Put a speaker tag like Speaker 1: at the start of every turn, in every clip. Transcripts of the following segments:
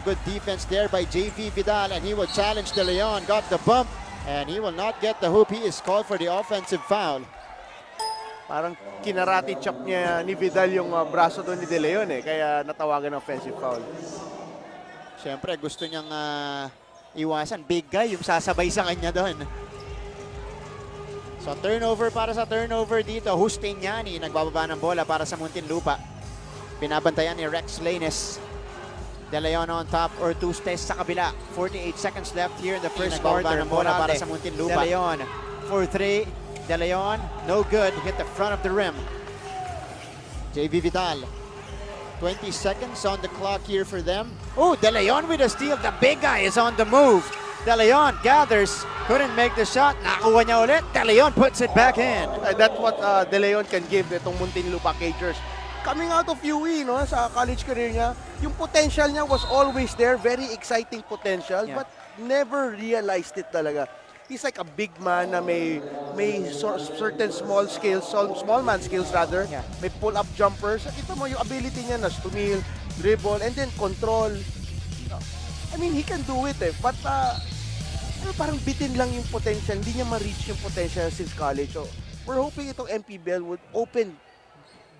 Speaker 1: Good defense there by JV Vidal, and he will challenge De Leon. Got the bump, and he will not get the hoop. He is called for the offensive foul.
Speaker 2: Parang kinarati chop niya ni Vidal yung braso doon ni De Leon kaya natawagan ng offensive foul.
Speaker 1: Siyempre, gusto niyang iwasan. Big guy yung sasabay sa kanya doon. So turnover para sa turnover dito. Hustiniani nagbababa ng bola para sa Muntinlupa. Binabantayan ni Rex Lanes. De Leon on top, or Tustes sa kabila. 48 seconds left here in the first quarter. Ng bola para sa Muntinlupa. De Leon for 3. De Leon, no good. Hit the front of the rim. JV Vidal. 20 seconds on the clock here for them. Oh, De Leon with a steal. The big guy is on the move. De Leon gathers. Couldn't make the shot. Nakuha niya ulit. De Leon puts it back in.
Speaker 2: That's what De Leon can give itong Muntinlupa Cagers. Coming out of UE, no, sa college career niya, yung potential niya was always there. Very exciting potential, but never realized it talaga. He's like a big man na may certain small skills, small man skills rather. Yeah. May pull-up jumpers. Kita mo yung ability niya na stumil, dribble, and then control. I mean, he can do it but parang bitin lang yung potential. Hindi niya ma-reach yung potential since college. So, we're hoping itong MPBL would open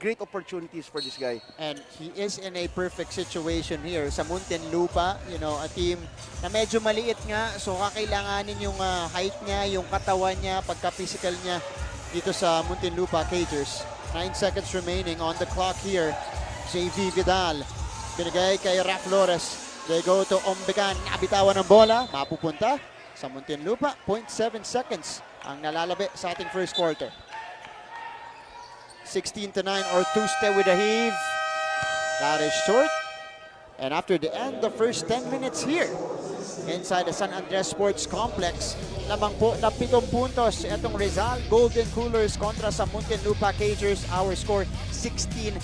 Speaker 2: great opportunities for this guy.
Speaker 1: And he is in a perfect situation here sa Muntinlupa, you know, a team na medyo maliit nga, so kakailanganin yung height niya, yung katawan niya, pagka-physical niya dito sa Muntinlupa Cagers. 9 seconds remaining on the clock here. JV Vidal, binigay kay Raf Flores. They go to Ombegan, nabitawan ng bola, mapupunta sa Muntinlupa. 0.7 seconds ang nalalabi sa ating first quarter. 16-9, or Tuste with a heave. That is short. And after the end, the first 10 minutes here inside the San Andres Sports Complex, lamang po na 7 puntos itong Rizal Golden Coolers kontra sa Muntinlupa Cagers. Our score 16-9,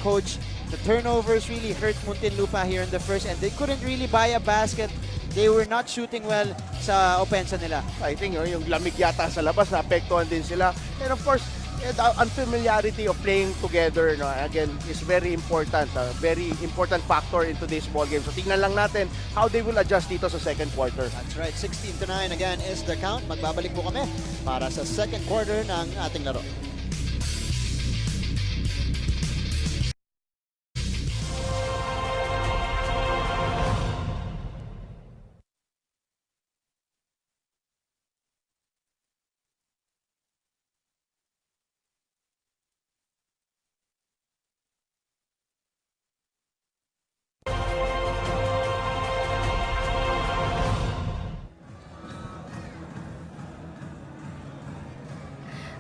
Speaker 1: Coach. The turnovers really hurt Muntinlupa here in the first, and they couldn't really buy a basket. They were not shooting well sa opensa nila.
Speaker 2: I think yung lamig yata sa labas, naapektuhan din sila. And of course, the unfamiliarity of playing together, no, again, is very important. Very important factor in today's ball game. So tingnan lang natin how they will adjust dito sa second quarter.
Speaker 1: That's right, 16-9 again is the count. Magbabalik po kami para sa second quarter ng ating laro.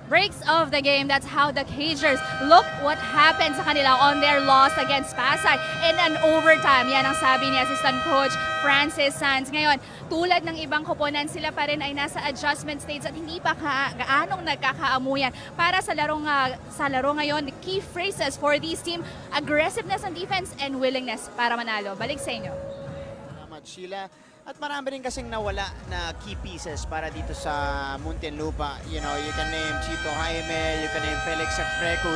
Speaker 3: Breaks of the game, that's how the Cagers look what happened sa kanila on their loss against Pasay in an overtime. Yan ang sabi ni Assistant Coach Francis Sanz. Ngayon, tulad ng ibang koponan, sila pa rin ay nasa adjustment stage at hindi pa gaanong nagkakaamuyan. Para sa laro ngayon, the key phrases for this team, aggressiveness on defense and willingness para manalo. Balik sa inyo.
Speaker 1: Salamat, Sheila. At marami rin kasing nawala na key pieces para dito sa Muntinlupa. You know, you can name Chito Jaime, you can name Felix Acpreco.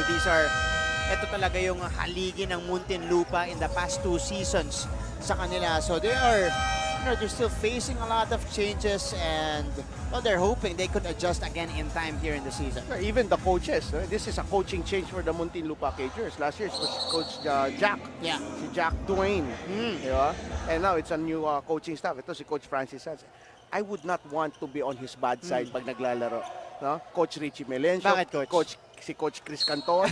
Speaker 1: Ito talaga yung haligi ng Muntinlupa in the past 2 seasons sa kanila. So they are, you know, they're still facing a lot of changes, and well, they're hoping they could adjust again in time here in the season.
Speaker 2: Even the coaches, this is a coaching change for the Muntinlupa Cagers. Last year it was Coach Jack.
Speaker 1: Yeah.
Speaker 2: Si Jack Duane. Diba? And now it's a new coaching staff. Ito si Coach Francis Sanz. I would not want to be on his bad side pag naglalaro. No? Coach Richie Melencio.
Speaker 1: Bakit, Coach?
Speaker 2: Si Coach Chris Cantoas.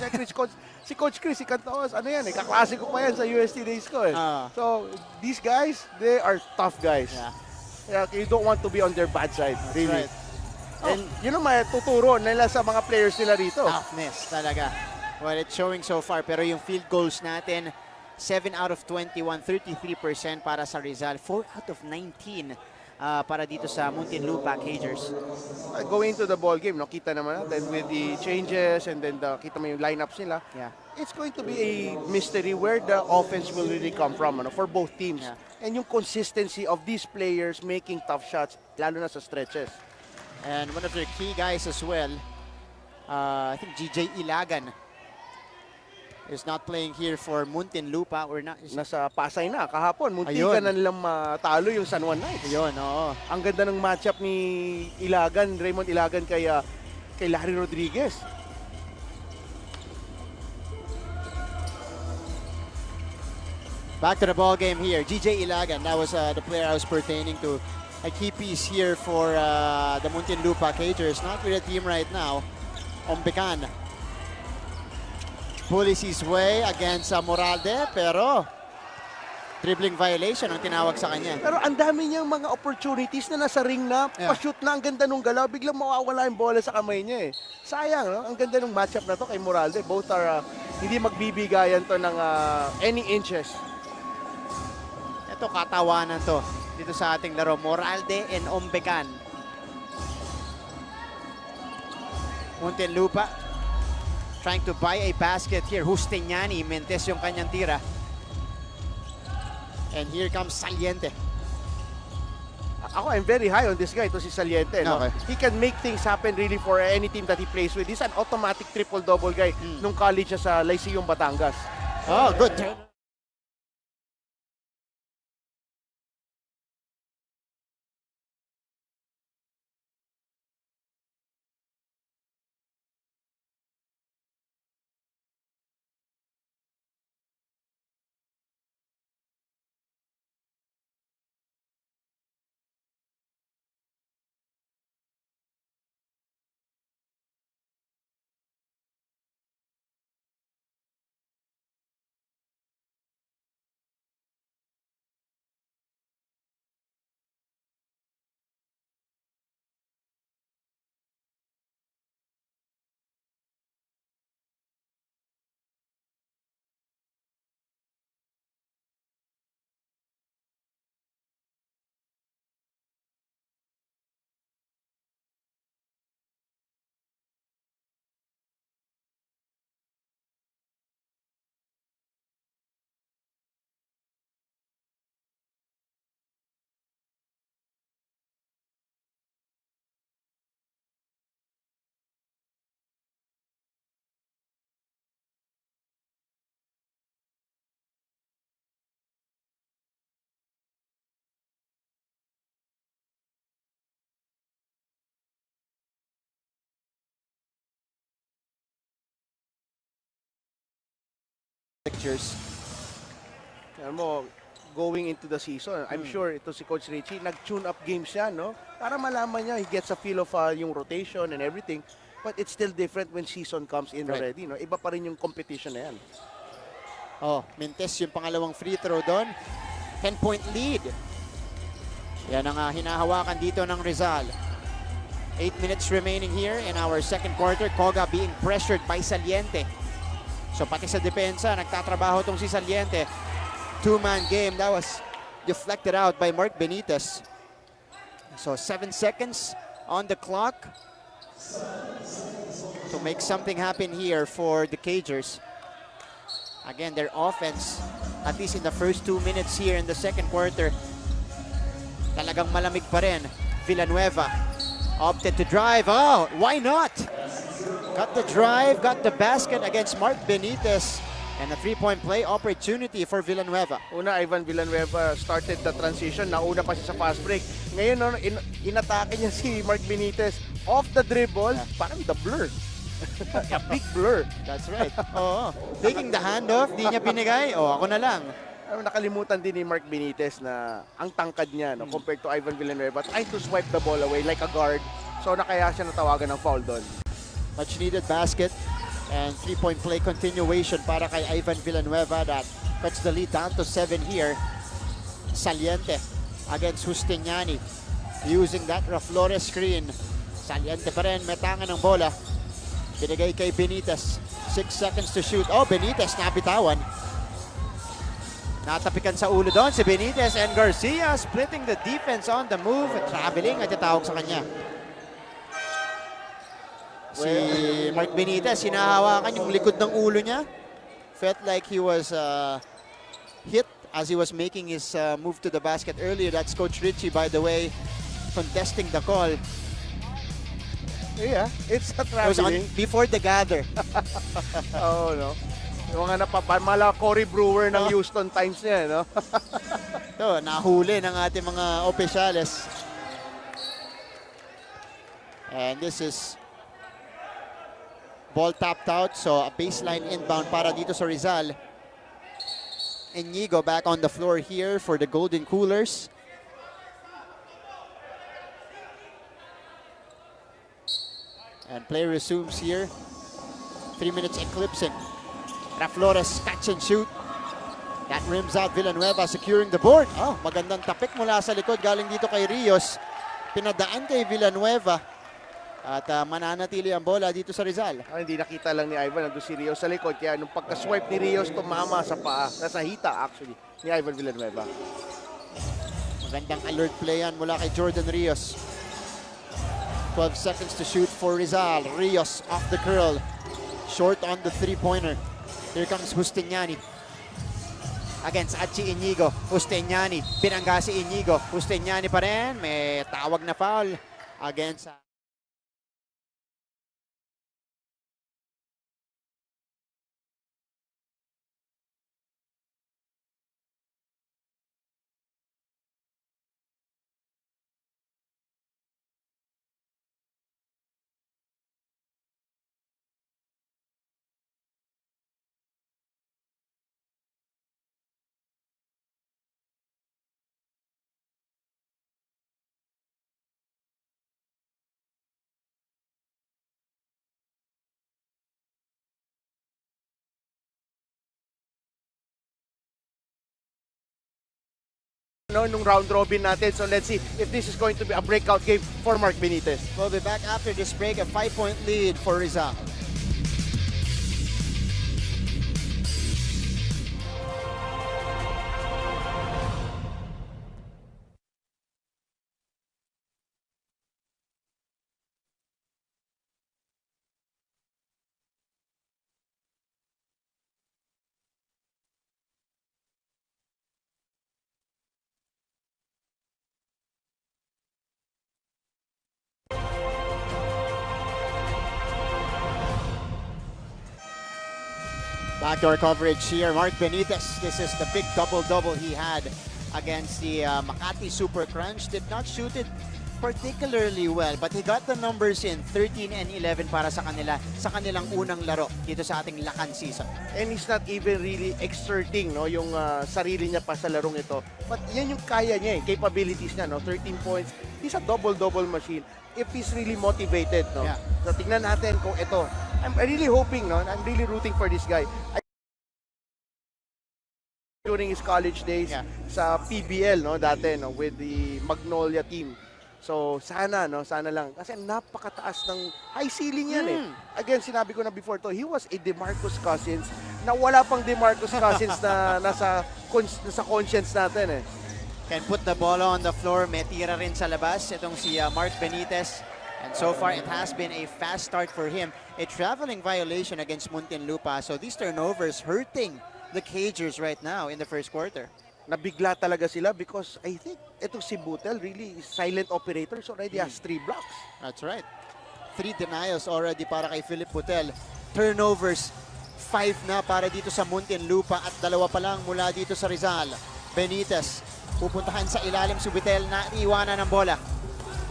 Speaker 2: Si Coach Chris Cantoas, ano yan kaklase ko pa yan sa UST days ko So, these guys, they are tough guys. Yeah, you don't want to be on their bad side, really. Right. And yun ang matuturo nila sa mga players nila rito.
Speaker 1: Toughness talaga. Well, it's showing so far. Pero yung field goals natin, 7 out of 21, 33% para sa Rizal. 4 out of 19 para dito sa Muntinlupa Cagers.
Speaker 2: Going to the ball game, kita naman natin with the changes and then kita mo yung lineups nila.
Speaker 1: Yeah.
Speaker 2: It's going to be a mystery where the offense will really come from for both teams.
Speaker 1: Yeah.
Speaker 2: And yung consistency of these players making tough shots, lalo na sa stretches.
Speaker 1: And one of their key guys as well, I think GJ Ilagan. is not playing here for Muntinlupa or not.
Speaker 2: Nasa Pasay na kahapon. Muntikan na nilang matalo yung San Juan Knights.
Speaker 1: Ayun, oo.
Speaker 2: Ang ganda ng matchup ni Raymond Ilagan kay Larry Rodriguez.
Speaker 1: Back to the ball game here. GJ Ilagan, that was the player I was pertaining to. A key piece here for the Muntinlupa Cagers. Not with a team right now. Ombecan bullies his way against Moralde, pero dribbling violation ang tinawag sa kanya.
Speaker 2: Pero ang dami niyang mga opportunities na nasa ring na, pa-shoot na, ang ganda nung galaw, biglang mawawala yung bola sa kamay niya eh. Sayang, no? Ang ganda nung matchup na to kay Moralde. Both are hindi magbibigayan to ng any inches.
Speaker 1: Ito, katawanan to dito sa ating laro. Moralde and Ombecan. Muntinlupa trying to buy a basket here. Justiniani, mentes yung kanyang tira. And here comes Saliente.
Speaker 2: Ako, I'm very high on this guy. Ito si Saliente. No?
Speaker 1: Okay.
Speaker 2: He can make things happen really for any team that he plays with. He's an automatic triple-double guy nung college siya sa Lyceum Batangas.
Speaker 1: Oh, good turn. Pictures.
Speaker 2: Alam mo, going into the season, I'm sure ito si Coach Richie, nag-tune up games siya, no? Para malaman niya, he gets a feel of yung rotation and everything. But it's still different when season comes in already, no? Iba pa rin yung competition na yan.
Speaker 1: Oh, Mentes yung pangalawang free throw doon. 10-point lead. Yan ang hinahawakan dito ng Rizal. 8 minutes remaining here in our second quarter. Koga being pressured by Saliente. So pati sa depensa, nagtatrabaho tong si Saliente. Two-man game. That was deflected out by Mark Benitez. So 7 seconds on the clock to make something happen here for the Cagers. Again, their offense, at least in the first 2 minutes here in the second quarter, talagang malamig pa rin. Villanueva opted to drive. Oh, why not? Got the drive, got the basket against Mark Benitez. And a three-point play opportunity for Villanueva.
Speaker 2: Una, Ivan Villanueva started the transition. Nauna pa siya sa fast break. Ngayon, no, inatake niya si Mark Benitez off the dribble. Parang the blur. A big blur.
Speaker 1: That's right. Oo. Taking the handoff, di niya binigay. Oh, ako na lang.
Speaker 2: Nakalimutan din ni Mark Benitez na ang tangkad niya no, compared to Ivan Villanueva. Trying to swipe the ball away like a guard. So nakaya siya natawagan ng foul doon.
Speaker 1: Much needed basket and three-point play continuation para kay Ivan Villanueva that cuts the lead down to 7 here. Saliente against Justiniani using that Flores screen. Saliente pa rin, metangan ng bola. Binigay kay Benitez. 6 seconds to shoot. Oh, Benitez nabitawan. Natapikan sa ulo doon si Benitez and Garcia splitting the defense on the move. Traveling at itawag sa kanya. Si Mark Benitez, hinahawakan yung likod ng ulo niya. Felt like he was hit as he was making his move to the basket earlier. That's Coach Richie, by the way, contesting the call.
Speaker 2: Yeah, it's a
Speaker 1: It was on
Speaker 2: traveling.
Speaker 1: before the gather.
Speaker 2: Oh, no. Yung mga mala Corey Brewer ng Houston Times niya, no?
Speaker 1: Ito, nahuli ng ating mga opisyales. And this is ball tapped out, so a baseline inbound para dito sa Rizal. Inigo back on the floor here for the Golden Coolers. And play resumes here. 3 minutes eclipsing. Flores catch and shoot. That rims out Villanueva securing the board. Oh, magandang tapik mula sa likod galing dito kay Rios. Pinadaan kay Villanueva. At mananatili ang bola dito sa Rizal.
Speaker 2: Hindi nakita lang ni Ivan, nandun si Rios sa likod. Kaya nung pagka-swipe ni Rios, tumama sa paa. Nasa hita actually ni Ivan Villanueva.
Speaker 1: Magandang alert play yan mula kay Jordan Rios. 12 seconds to shoot for Rizal. Rios off the curl. Short on the three-pointer. Here comes Justiniani. Against Achi Inigo. Justiniani. Pinangga si Inigo. Justiniani pa rin. May tawag na foul against...
Speaker 2: Nung round robin natin. So let's see if this is going to be a breakout game for Mark Benitez.
Speaker 1: We'll be back after this break. A 5-point lead for Rizal. Backdoor coverage here. Mark Benitez, this is the big double-double he had against the Makati Super Crunch. Did not shoot it particularly well, but he got the numbers in 13 and 11 para sa kanilang unang laro dito sa ating Lakan season.
Speaker 2: And he's not even really exerting yung sarili niya pa sa larong ito. But yan yung kaya niya, capabilities niya, 13 points. He's a double-double machine if he's really motivated.
Speaker 1: Yeah.
Speaker 2: So tingnan natin kung ito. I'm really hoping, I'm really rooting for this guy. During his college days sa PBL, dati, with the Magnolia team. So sana lang. Kasi napakataas ng high ceiling yan Again, sinabi ko na before to, he was a DeMarcus Cousins na wala pang DeMarcus Cousins na nasa conscience natin
Speaker 1: Can put the ball on the floor. May tira rin sa labas. Itong si Mark Benitez. And so far, it has been a fast start for him. A traveling violation against Muntinlupa. So these turnovers hurting the Cagers right now in the first quarter.
Speaker 2: Nabigla talaga sila because I think itong si Butel really is silent operators already has 3 blocks.
Speaker 1: That's right. 3 denials already para kay Philip Butel. Turnovers, 5 na para dito sa Muntinlupa at 2 pa lang mula dito sa Rizal. Benitez, pupuntahan sa ilalim si Butel na iwanan ng bola.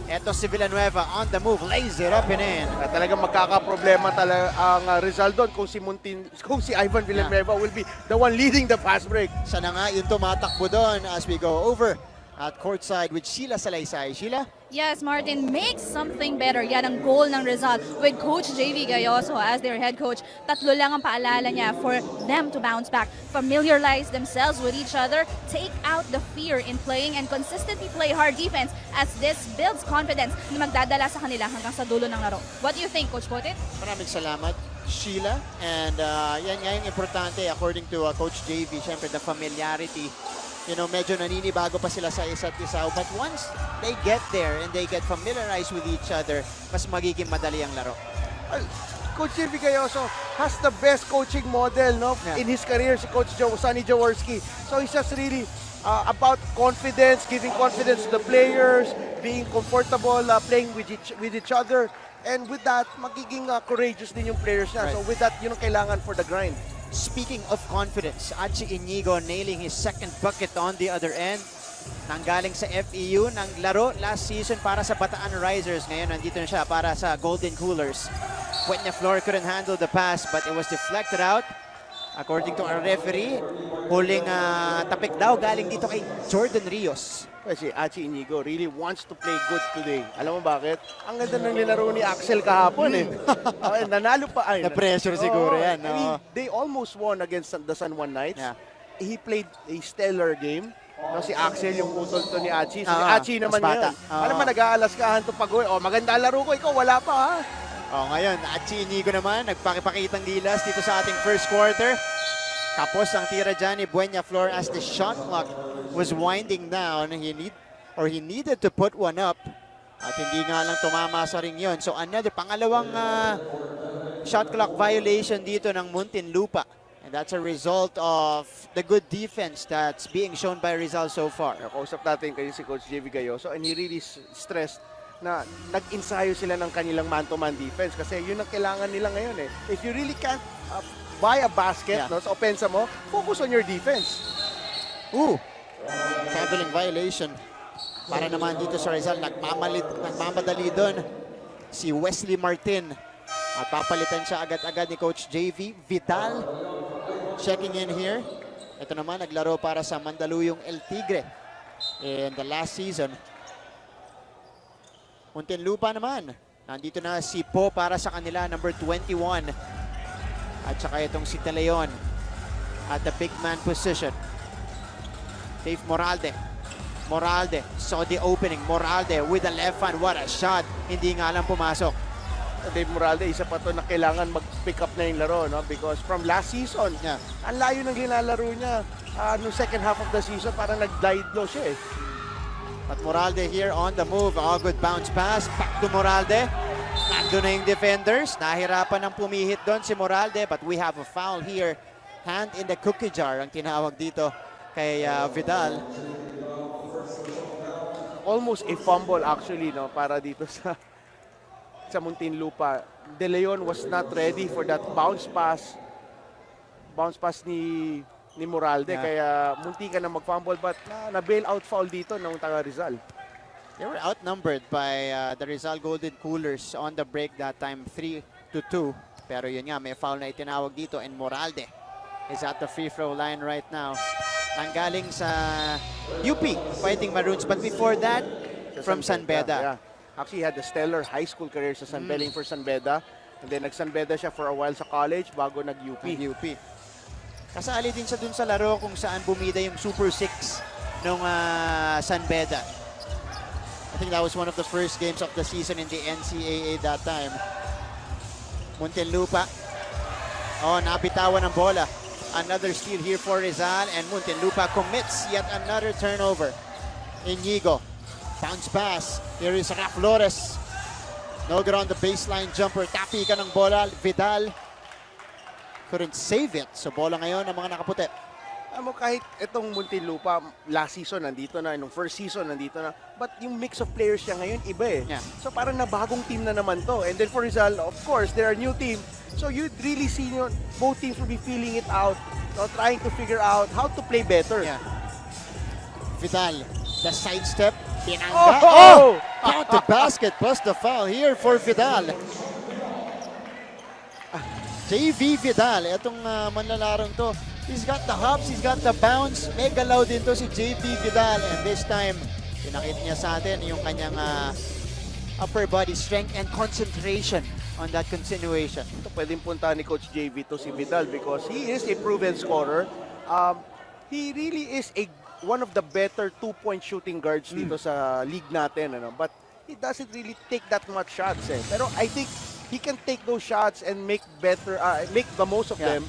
Speaker 1: Eto si Villanueva on the move, lays it up and in.
Speaker 2: At talagang magkakaproblema talaga ang Rizal doon kung si Ivan Villanueva will be the one leading the fast break.
Speaker 1: Siya na nga yung tumatakbo doon as we go over at courtside with Sheila Salaysay. Sheila?
Speaker 3: Yes, Martin, make something better. Yan ang goal ng Rizal with Coach JV Gayoso as their head coach. 3 lang ang paalala niya for them to bounce back, familiarize themselves with each other, take out the fear in playing, and consistently play hard defense as this builds confidence na magdadala sa kanila hanggang sa dulo ng laro. What do you think, Coach Potit?
Speaker 1: Maraming salamat, Sheila. And yan nga yung importante according to Coach JV. Siyempre, the familiarity. Medyo naninibago pa sila sa isa't isa. But once they get there and they get familiarized with each other, mas magiging madali ang laro.
Speaker 2: Coach JV Gayoso has the best coaching model in his career, si Coach Sonny Jaworski. So he's just really about confidence, giving confidence to the players, being comfortable playing with each other. And with that, magiging courageous din yung players niya.
Speaker 1: Right.
Speaker 2: So with that, yun ang kailangan for the grind.
Speaker 1: Speaking of confidence, Achi Inigo nailing his second bucket on the other end. Nanggaling sa FEU, ng laro last season para sa Bataan Risers. Ngayon, nandito na siya para sa Golden Coolers. Puenya Flor couldn't handle the pass, but it was deflected out. According to our referee, huling tapik daw galing dito kay Jordan Rios.
Speaker 2: Kasi Achi Inigo really wants to play good today. Alam mo bakit? Ang ganda ng nilaro ni Axel kahapon eh. Nanalo pa.
Speaker 1: Na-pressure siguro yan.
Speaker 2: I mean, they almost won against the San Juan Knights. Yeah. He played a stellar game. No, si Axel yung putol to ni Achi. So, si Achi naman yun. Alam mo, nag-aalaskahan to pag-uwi. Maganda laro ko. Ikaw, wala pa ha.
Speaker 1: Ngayon, Achi Inigo naman, nagpakipakitang gilas dito sa ating first quarter. Tapos ang tira dyan ni Puenya Flor as the shot clock was winding down. He needed to put one up. At hindi nga lang tumama sa ring yun. So another, pangalawang shot clock violation dito ng Muntinlupa. And that's a result of the good defense that's being shown by Rizal so far.
Speaker 2: Kausap natin kayo si Coach JV Gayoso and he really stressed na nag-ensayo sila ng kanilang man-to-man defense kasi yun ang kailangan nila ngayon eh. If you really can't buy a basket no, sa opensa mo, focus on your defense.
Speaker 1: Traveling violation. Para naman dito sa Rizal, nagmamadali doon si Wesley Martin. At papalitan siya agad-agad ni Coach JV Vidal. Checking in here. Ito naman, naglaro para sa Mandaluyong El Tigre in the last season. Muntinlupa naman. Nandito na si Po para sa kanila, number 21. At saka itong si Teleon at the big man position. Dave Moralde. Moralde saw the opening. Moralde with the left hand. What a shot. Hindi nga lang pumasok.
Speaker 2: Dave Moralde, isa pa to na kailangan mag-pick up na yung laro, no? Because from last season, ang layo ng ginalaro niya. No second half of the season, parang nag-glide low siya eh.
Speaker 1: But Moralde here on the move. Good bounce pass. Back to Moralde. Nandun na yung defenders. Nahirapan ng pumihit doon si Moralde. But we have a foul here. Hand in the cookie jar ang tinawag dito kay Vidal.
Speaker 2: Almost a fumble actually, no? Para dito sa Muntinlupa. De Leon was not ready for that bounce pass ni Moralde. Kaya munti ka na mag-fumble but na-bail out foul dito ng taga Rizal.
Speaker 1: They were outnumbered by the Rizal Golden Coolers on the break that time, 3-2. Pero yun nga, may foul na itinawag dito and Moralde is at the free throw line right now. Nanggaling sa UP Fighting Maroons, but before that, from San Beda.
Speaker 2: Actually, he had a stellar high school career sa San Beling for San Beda. And then nag-San Beda siya for a while sa college bago nag-UP.
Speaker 1: Kasali din siya dun sa laro kung saan bumida yung Super 6 nung San Beda. I think that was one of the first games of the season in the NCAA that time. Muntinlupa. Nabitawan ng bola. Another steal here for Rizal and Muntinlupa commits yet another turnover. Inigo. Bounce pass. Here is Raf Flores. No good on the baseline jumper. Tapi ka ng bola. Vidal couldn't save it. So bola ngayon ng mga nakaputi.
Speaker 2: Alam mo, kahit itong Muntinlupa, last season nandito na, nung first season nandito na, but yung mix of players siya ngayon, iba eh. So parang nabagong team na naman to. And then for Rizal, of course, they're a new team. So you'd really see both teams will be feeling it out, trying to figure out how to play better.
Speaker 1: Vidal, the sidestep. Pinangga. Count the basket plus the foul here for Vidal. JV Vidal, itong manlalarong to. He's got the hops, he's got the bounce. May galaw din to si JV Vidal. And this time, pinakita niya sa atin yung kanyang upper body strength and concentration on that continuation.
Speaker 2: Ito pwedeng punta ni Coach JV to si Vidal because he is a proven scorer. He really is one of the better two-point shooting guards dito sa league natin. But he doesn't really take that much shots. Pero I think he can take those shots and make the most of them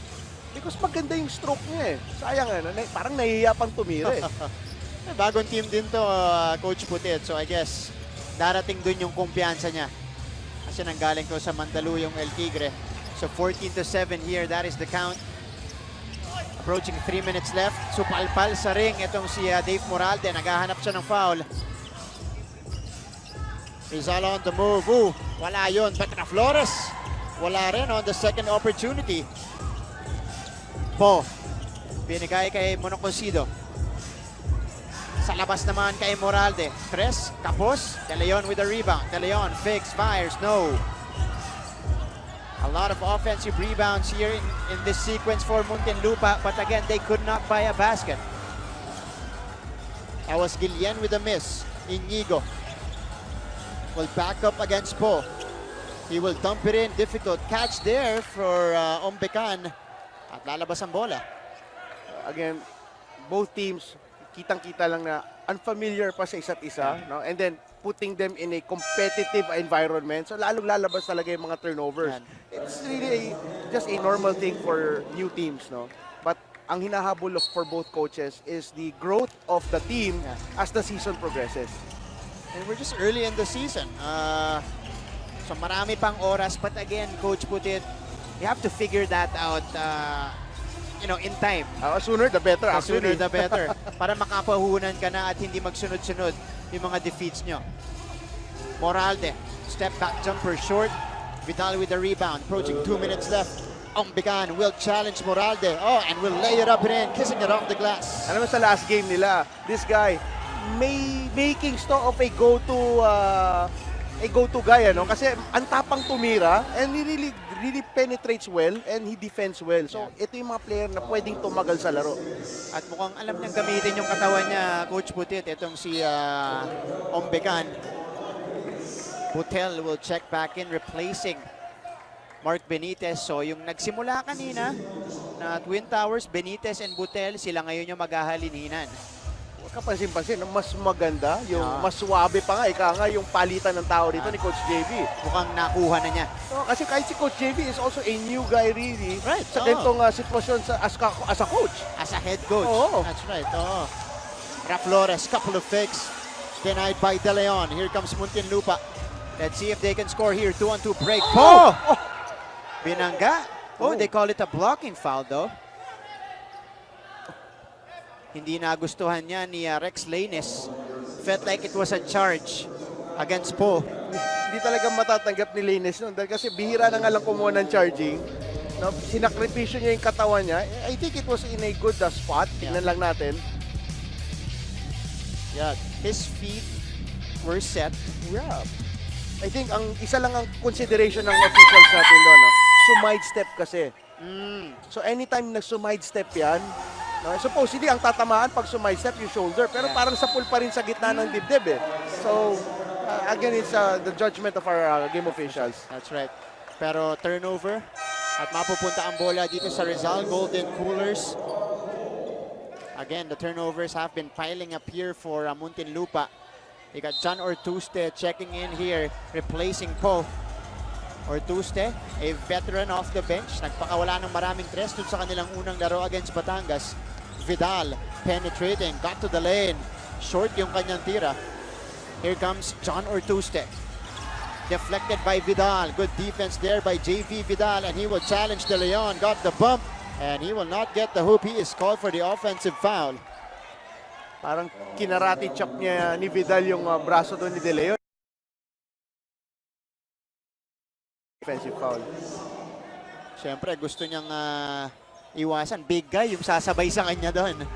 Speaker 2: because maganda yung stroke niya. Sayang, parang nahihiya pang tumira.
Speaker 1: Bagong team din to, Coach Putit. So I guess darating dun yung kumpiyansa niya. Kasi nanggaling ko sa Mandaluyong El Tigre. So 14-7 here, that is the count. Approaching 3 minutes left. Supalpal sa ring itong si Dave Moralde. Naghahanap siya ng foul. Rizal on the move. Wala yun. But Flores, wala rin on the second opportunity. Po. Binigay kay Monocosido. Sa labas naman kay Moralde. Tres, Capos, De Leon with the rebound. De Leon, fakes, fires, no. A lot of offensive rebounds here in this sequence for Muntinlupa, but again, they could not buy a basket. That was Guillen with a miss. Inigo will back up against Po. He will dump it in. Difficult catch there for Ombecan. At lalabas ang bola.
Speaker 2: Again, both teams, kitang-kita lang na unfamiliar pa sa isa't isa, no? And then putting them in a competitive environment. So lalong lalabas talaga yung mga turnovers. It's really just a normal thing for new teams, no? But ang hinahabol for both coaches is the growth of the team as the season progresses.
Speaker 1: And we're just early in the season. So marami pang oras, but again, Coach put it, you have to figure that out in time.
Speaker 2: Sooner the better,
Speaker 1: Sooner
Speaker 2: actually.
Speaker 1: the better. Para makapahunan ka na at hindi magsunod-sunod yung mga defeats nyo. Moralde, step back jumper short. Vidal with the rebound, approaching 2 minutes left. Ombecan will challenge Moralde. Oh, and will lay it up and in, kissing it off the glass.
Speaker 2: Alam mo sa last game nila, this guy making stock of a go-to guy, ano? Kasi ang tapang tumira and he really penetrates well and he defends well. So, ito yung mga player na pwedeng tumagal sa laro.
Speaker 1: At mukhang alam niyang gamitin yung katawan niya, Coach Putit. Itong si Ombecan. Butel will check back in, replacing Mark Benitez. So, yung nagsimula kanina na Twin Towers, Benitez and Butel, sila ngayon yung maghahalininan.
Speaker 2: Kapansin-pansin, mas maganda, yung mas suwabe pa nga, yung palitan ng tao dito ni Coach JB.
Speaker 1: Mukhang nakuha na niya.
Speaker 2: So, kasi kahit si Coach JB is also a new guy really.
Speaker 1: Right.
Speaker 2: Sa ganitong sitwasyon as a coach.
Speaker 1: As a head coach.
Speaker 2: Oo.
Speaker 1: That's right. Flores, couple of fakes. Denied by De Leon. Here comes Muntinlupa. Let's see if they can score here. 2-on-2 break. Po! Binangga. They call it a blocking foul though. Hindi nagustuhan niya ni Rex Lainez. Felt like it was a charge against Po.
Speaker 2: Hindi talaga matatanggap ni Lainez nun dahil kasi bihira na nga lang kumuha ng charging. No, sinakripisyo niya yung katawan niya. I think it was in a good spot. Tingnan lang natin.
Speaker 1: Yeah, his feet were set.
Speaker 2: Yeah. I think ang isa lang ang consideration ng officials natin doon, no? Sumide step kasi. So anytime nag-sumide step yan, no, supposedly ang tatamaan pag sumide step yung shoulder, pero parang sa pool pa rin sa gitna ng dibdib eh. So again, it's the judgment of our game officials.
Speaker 1: That's right. Pero turnover at mapupunta ang bola dito sa Rizal Golden Coolers. Again, the turnovers have been piling up here for Muntinlupa. You got John Ortuste checking in here, replacing Po. Ortuste, a veteran off the bench. Nagpakawala ng maraming tres dun sa kanilang unang laro against Batangas. Vidal, penetrating, got to the lane. Short yung kanyang tira. Here comes John Ortuste. Deflected by Vidal. Good defense there by JV Vidal, and he will challenge De Leon. Got the bump, and he will not get the hoop. He is called for the offensive foul.
Speaker 2: Parang kinarati chop niya ni Vidal yung braso doon ni De Leon. Offensive foul.
Speaker 1: Siyempre, gusto niyang iwasan. Big guy yung sasabay sa kanya doon.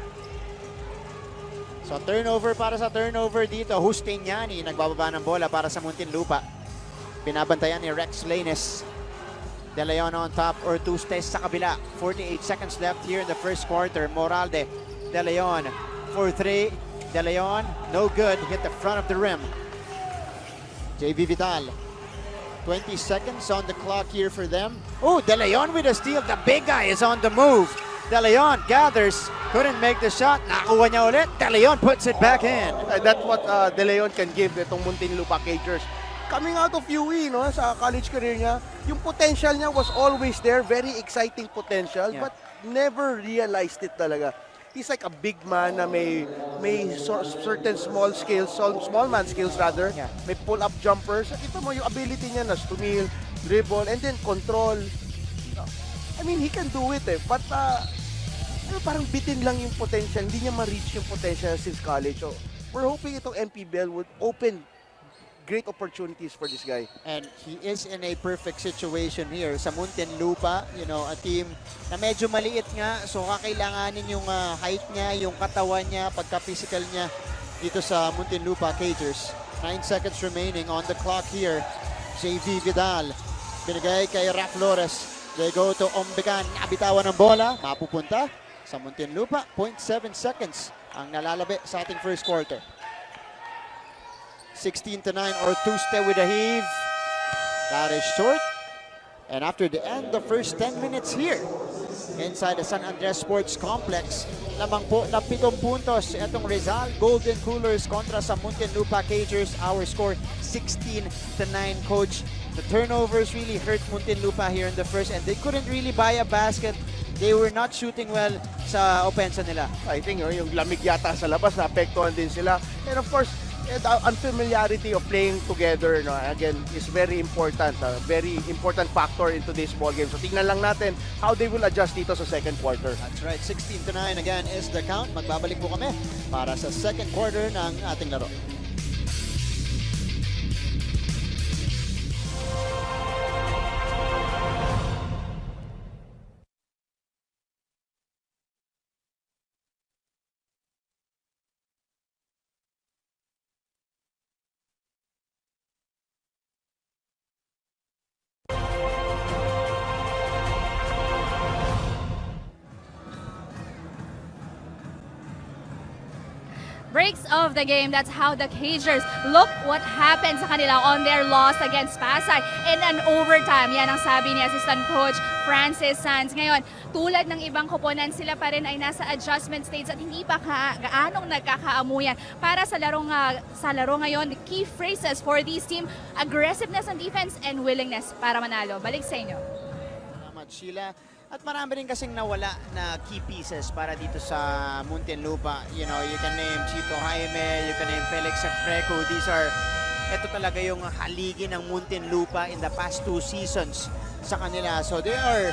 Speaker 1: So, turnover para sa turnover dito. Hustiniani nagbababa ng bola para sa Muntinlupa. Binabantayan ni Rex Lainez. De Leon on top, Ortuste sa kabila. 48 seconds left here in the first quarter. Moralde, De Leon for 3. De Leon, no good. Hit the front of the rim. JV Vidal. 20 seconds on the clock here for them. Oh, De Leon with a steal. The big guy is on the move. De Leon gathers. Couldn't make the shot. Nakuha niya ulit. De Leon puts it back in.
Speaker 2: That's what De Leon can give itong Muntinlupa Cagers. Coming out of UE, no, sa college career niya, yung potential niya was always there. Very exciting potential, but never realized it talaga. He's like a big man na may certain small man skills rather. May pull-up jumpers. Ito mo yung ability niya na stumil, dribble, and then control. I mean, he can do it eh. But parang bitin lang yung potential. Hindi niya ma-reach yung potential since college. So, we're hoping itong MPBL would open great opportunities for this guy.
Speaker 1: And he is in a perfect situation here sa Muntinlupa, you know, a team na medyo maliit nga, so kakailanganin yung height niya, yung katawan niya, pagka-physical niya dito sa Muntinlupa Cagers. 9 seconds remaining on the clock here. JV Vidal, binigay kay Raf Flores. They go to Ombecan, nabitawan ng bola, mapupunta sa Muntinlupa. 0.7 seconds ang nalalabi sa ating first quarter. 16-9 or two-step with a heave. That is short. And after the end, the first 10 minutes here inside the San Andres Sports Complex, lamang po na 7 puntos itong Rizal Golden Coolers kontra sa Muntinlupa Cagers. Our score 16-9, Coach. The turnovers really hurt Muntinlupa here in the first, and they couldn't really buy a basket. They were not shooting well sa opensa nila.
Speaker 2: I think yung lamig yata sa labas, naapektuhan din sila. And of course, the unfamiliarity of playing together, no, again, is very important. Very important factor in today's ball game. So tingnan lang natin how they will adjust dito sa second quarter.
Speaker 1: That's right, 16-9 again is the count. Magbabalik po kami para sa second quarter ng ating laro.
Speaker 3: Breaks of the game, that's how the Cagers look what happened sa kanila on their loss against Pasay in an overtime. Yan ang sabi ni Assistant Coach Francis Sanz. Ngayon, tulad ng ibang koponan, sila pa rin ay nasa adjustment stage at hindi pa gaanong nagkakaamuyan. Para sa laro ngayon, the key phrases for this team, aggressiveness on defense and willingness para manalo. Balik sa inyo.
Speaker 1: Salamat, Sheila. At marami rin kasing nawala na key pieces para dito sa Muntinlupa. You know, you can name Chito Jaime, you can name Felix Acpreco. Ito talaga yung haligi ng Muntinlupa in the past 2 seasons sa kanila. So they are,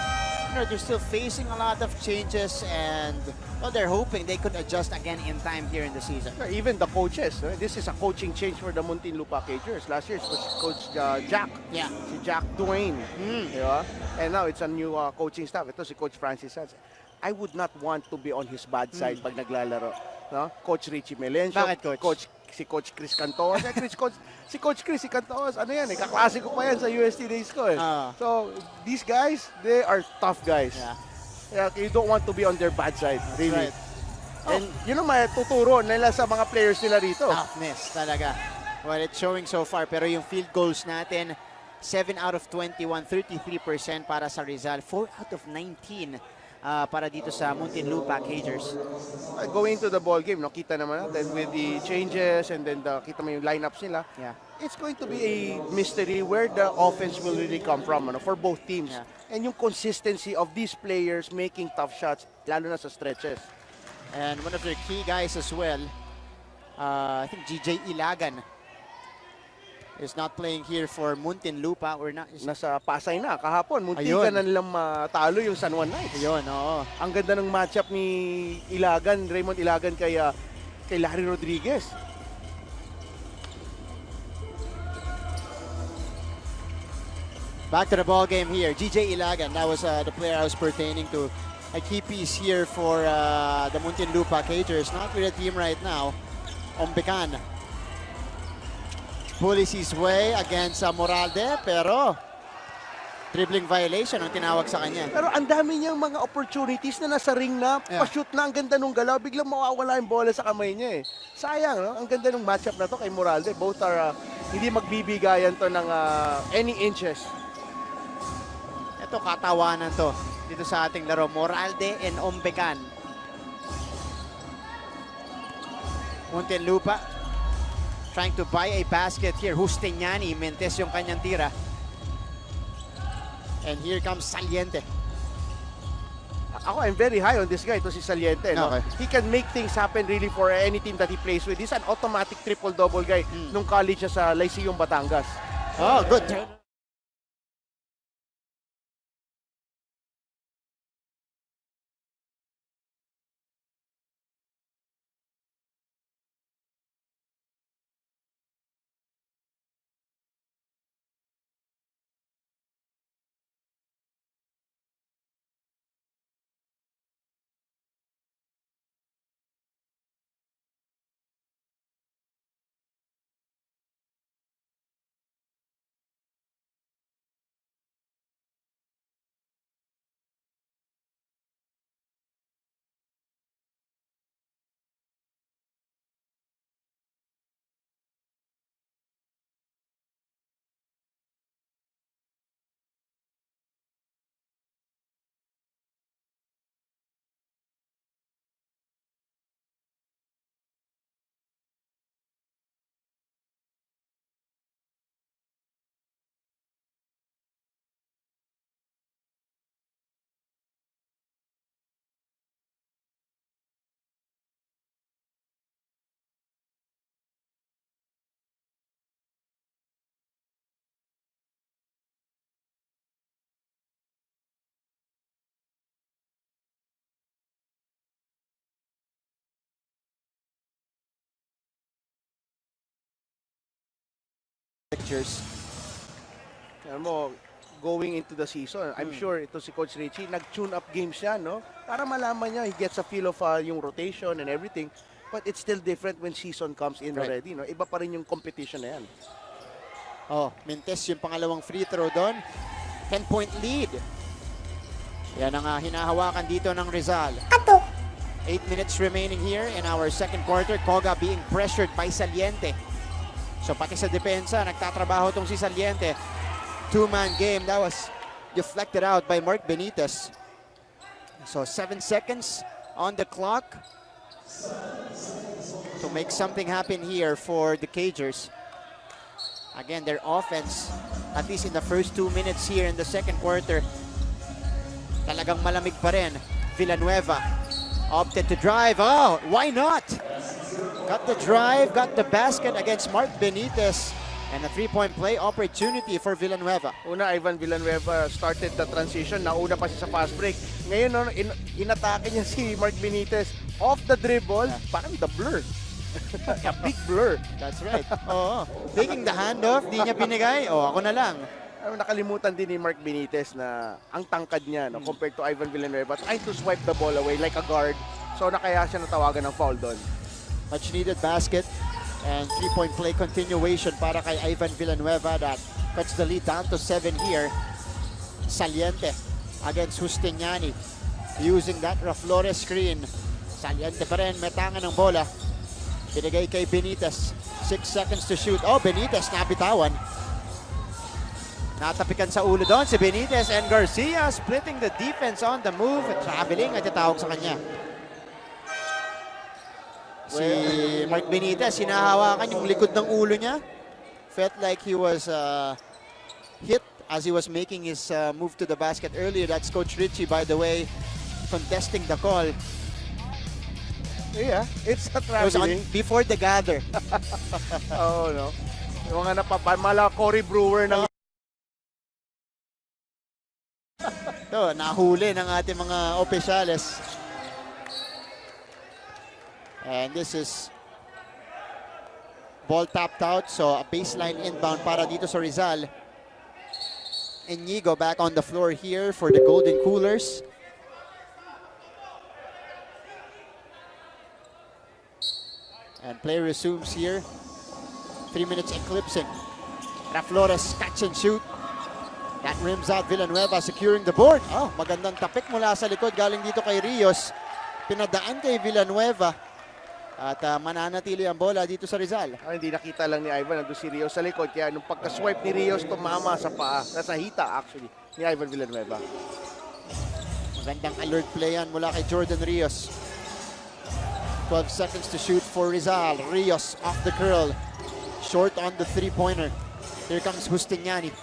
Speaker 1: you know, they're still facing a lot of changes, and well, they're hoping they could adjust again in time here in the season.
Speaker 2: Even the coaches, this is a coaching change for the Muntinlupa Cagers. Last year it was Coach Jack.
Speaker 1: Yeah.
Speaker 2: Si Jack Duane. Diba? And now it's a new coaching staff. Ito si Coach Francis Sanz. I would not want to be on his bad side pag naglalaro. No? Coach Richie Melencio.
Speaker 1: Bakit, Coach?
Speaker 2: Si Coach Chris Cantos. Si Coach Chris Cantos, ano yan, kaklase ko pa yan sa UST days ko. So, these guys, they are tough guys. Yeah, you don't want to be on their bad side, really.
Speaker 1: Right.
Speaker 2: And yun ang matuturo nila sa mga players nila rito.
Speaker 1: Toughness talaga. Well, it's showing so far. Pero yung field goals natin, 7 out of 21, 33% para sa Rizal. 4 out of 19 para dito sa Muntinlupa Cagers.
Speaker 2: Going to the ball game, no, kita naman natin with the changes and then kita mo yung lineups nila.
Speaker 1: Yeah.
Speaker 2: It's going to be a mystery where the offense will really come from, ano, for both teams.
Speaker 1: Yeah.
Speaker 2: And yung consistency of these players making tough shots, lalo na sa stretches.
Speaker 1: And one of their key guys as well, I think GJ Ilagan, is not playing here for Muntinlupa. Or not,
Speaker 2: Nasa Pasay na kahapon. Muntikan na nilang matalo yung San Juan Knights.
Speaker 1: Ayun, oo.
Speaker 2: Ang ganda ng matchup ni Raymond Ilagan kay Larry Rodriguez.
Speaker 1: Back to the ball game here. GJ Ilagan, that was the player I was pertaining to. A key piece here for the Muntinlupa Cagers. Not with the team right now. Ombecan bullies his way against Moralde, pero dribbling violation ang tinawag sa kanya.
Speaker 2: Pero ang dami niyang mga opportunities na nasa ring na, pa-shoot na, ang ganda nung galaw, biglang mawawala yung bola sa kamay niya eh. Sayang, no? Ang ganda nung matchup na to kay Moralde. Both are hindi magbibigayan to ng any inches.
Speaker 1: Ito, katawanan to dito sa ating laro. Moralde and Ombecan. Muntinlupa trying to buy a basket here. Justiniani, mentes yung kanyang tira. And here comes Saliente.
Speaker 2: I'm very high on this guy. Ito si Saliente. No?
Speaker 1: Okay.
Speaker 2: He can make things happen really for any team that he plays with. He's an automatic triple-double guy nung college siya sa Lyceum Batangas.
Speaker 1: Oh, good turn. pictures.
Speaker 2: Alam mo, going into the season, I'm sure ito si Coach Richie, nag-tune up games siya, no? Para malaman niya, he gets a feel of yung rotation and everything. But it's still different when season comes in
Speaker 1: Right.
Speaker 2: already, no? Iba pa rin yung competition na yan.
Speaker 1: Oh, Mintes yung pangalawang free throw doon. 10-point lead. Yan ang hinahawakan dito ng Rizal. 8 minutes remaining here in our second quarter. Koga being pressured by Saliente. So pati sa depensa, nagtatrabaho tong si Saliente. Two-man game. That was deflected out by Mark Benitez. So 7 seconds on the clock to make something happen here for the Cagers. Again, their offense, at least in the first 2 minutes here in the second quarter, talagang malamig pa rin. Villanueva opted to drive. Oh, why not? Got the drive, got the basket against Mark Benitez. And a three-point play opportunity for Villanueva.
Speaker 2: Una, Ivan Villanueva started the transition. Nauna pa siya sa fast break. Ngayon, no, inatake niya si Mark Benitez off the dribble. Parang the blur. A big blur.
Speaker 1: That's right. Oo. Taking the handoff, di niya binigay. Oh, ako na lang.
Speaker 2: Nakalimutan din ni Mark Benitez na ang tangkad niya, no, compared to Ivan Villanueva, trying to swipe the ball away like a guard. So nakaya siya natawagan ng foul doon.
Speaker 1: Much needed basket and three-point play continuation para kay Ivan Villanueva that cuts the lead down to 7 here. Saliente against Justiniani using that Flores screen. Saliente pa rin, may tangan ng bola. Binigay kay Benitez. 6 seconds to shoot. Oh, Benitez nabitawan. Natapikan sa ulo doon si Benitez and Garcia splitting the defense on the move. Traveling at itawag sa kanya. Si Mark Benitez, hinahawakan yung likod ng ulo niya. Felt like he was hit as he was making his move to the basket earlier. That's Coach Richie, by the way, contesting the call.
Speaker 2: Yeah, it's a
Speaker 1: It was on,
Speaker 2: traveling.
Speaker 1: before the gather.
Speaker 2: Oo, no? Yung mga napapamala, Cory Brewer ng...
Speaker 1: Ito, nahuli ng ating mga opisyales. And this is ball tapped out, so a baseline inbound para dito sa Rizal. Inigo back on the floor here for the Golden Coolers. And play resumes here. 3 minutes eclipsing. Flores catch and shoot. That rims out Villanueva securing the board. Oh, magandang tapik mula sa likod galing dito kay Rios. Pinadaan kay Villanueva. At mananatili ang bola dito sa Rizal.
Speaker 2: Hindi nakita lang ni Ivan, nandun si Rios sa likod. Kaya nung pagka-swipe ni Rios, tumama sa paa. Nasa hita actually ni Ivan Villanueva.
Speaker 1: Magandang alert play yan mula kay Jordan Rios. 12 seconds to shoot for Rizal. Rios off the curl. Short on the three-pointer. Here comes Justiniani.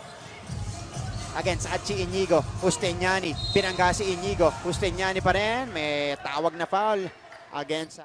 Speaker 1: Against Achi Inigo. Justiniani. Pinangga si Inigo. Justiniani pa rin. May tawag na foul against...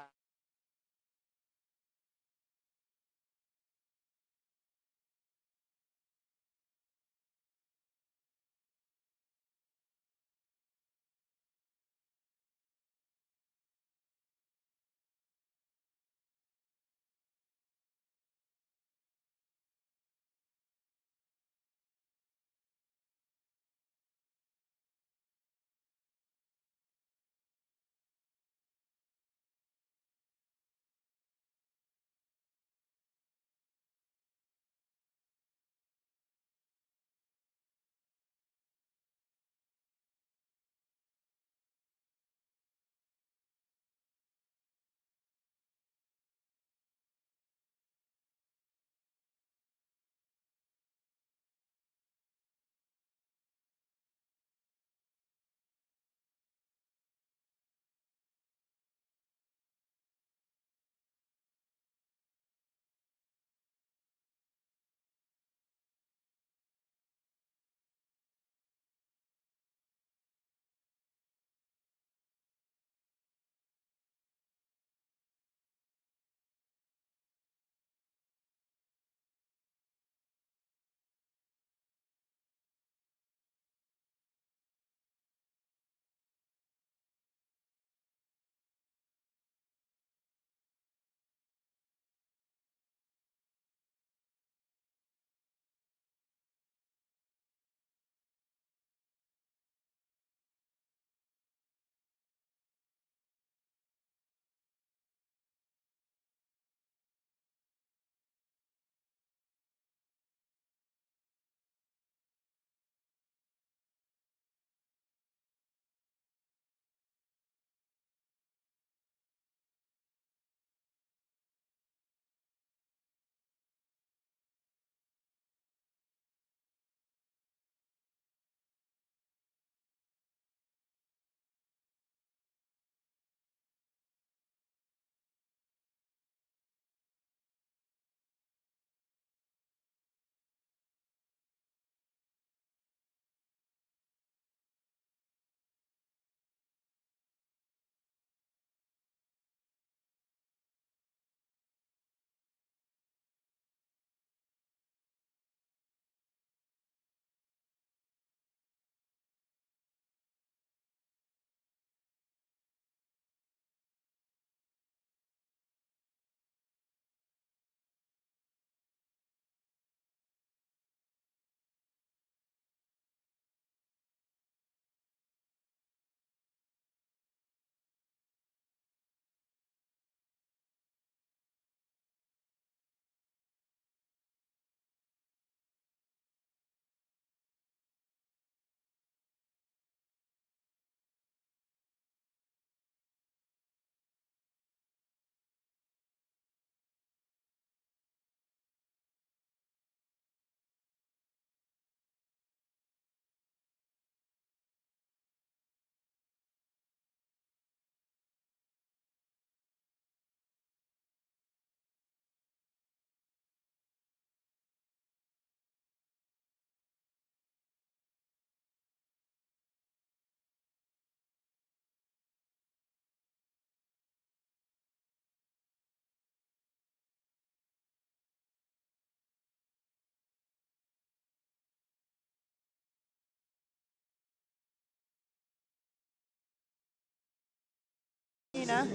Speaker 1: kanina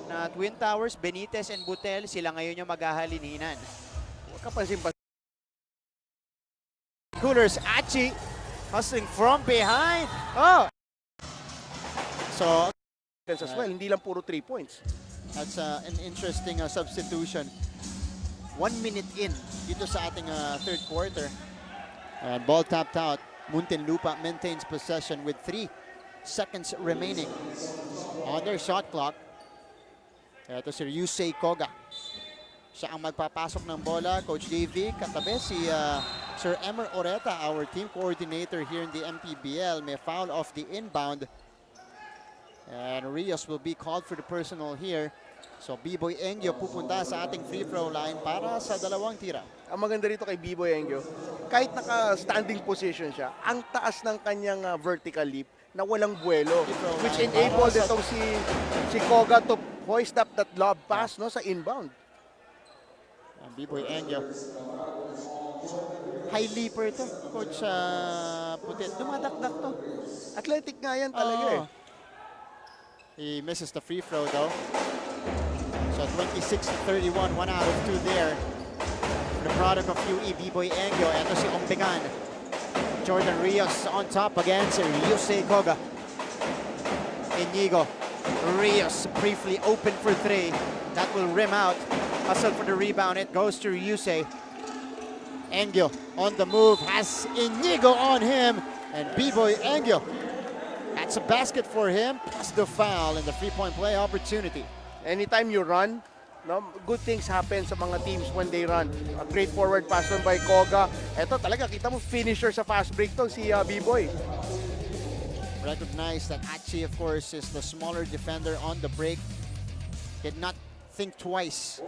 Speaker 1: na Twin Towers, Benitez and Butel, sila ngayon yung maghahalininan.
Speaker 2: Huwag ka pansin-pansin.
Speaker 1: Coolers-Xentro hustling from behind. Oh! So,
Speaker 2: As well, hindi lang puro 3 points.
Speaker 1: that's an interesting substitution. 1 minute in dito sa ating third quarter. And ball tapped out. Muntinlupa maintains possession with 3 seconds remaining on their shot clock. Ito si Yusei Koga. Siya ang magpapasok ng bola. Coach JV, katabi si Sir Emer Oreta, our team coordinator here in the MPBL. May foul off the inbound. And Rios will be called for the personal here. So B-Boy Engyo pupunta sa ating free throw line para sa 2 tira.
Speaker 2: Ang maganda rito kay B-Boy Engyo, kahit naka-standing position siya, ang taas ng kanyang vertical leap na walang buwelo, which enabled itong si Koga to hoist up that lob pass no, sa inbound.
Speaker 1: And B-Boy Engyo. High leaper to, Coach Putit. Dumadakdak to.
Speaker 2: Athletic nga yan talaga eh.
Speaker 1: He misses the free throw though. So 26-31, 1 out of 2 there. The product of UE, B-Boy Engyo. Ito si Ombegan. Jordan Rios on top against Yusei Koga. Inigo. Rios briefly open for 3. That will rim out. Hustle for the rebound. It goes to Yusei. Engyo on the move. Has Inigo on him. And B-Boy Engyo. That's a basket for him. Plus the foul and the 3-point play opportunity.
Speaker 2: Anytime you run, no, good things happen sa mga teams when they run. A great forward pass on by Koga. Ito talaga, kita mo finisher sa fast break to si B-Boy.
Speaker 1: Recognize that Achi, of course, is the smaller defender on the break. Did not think twice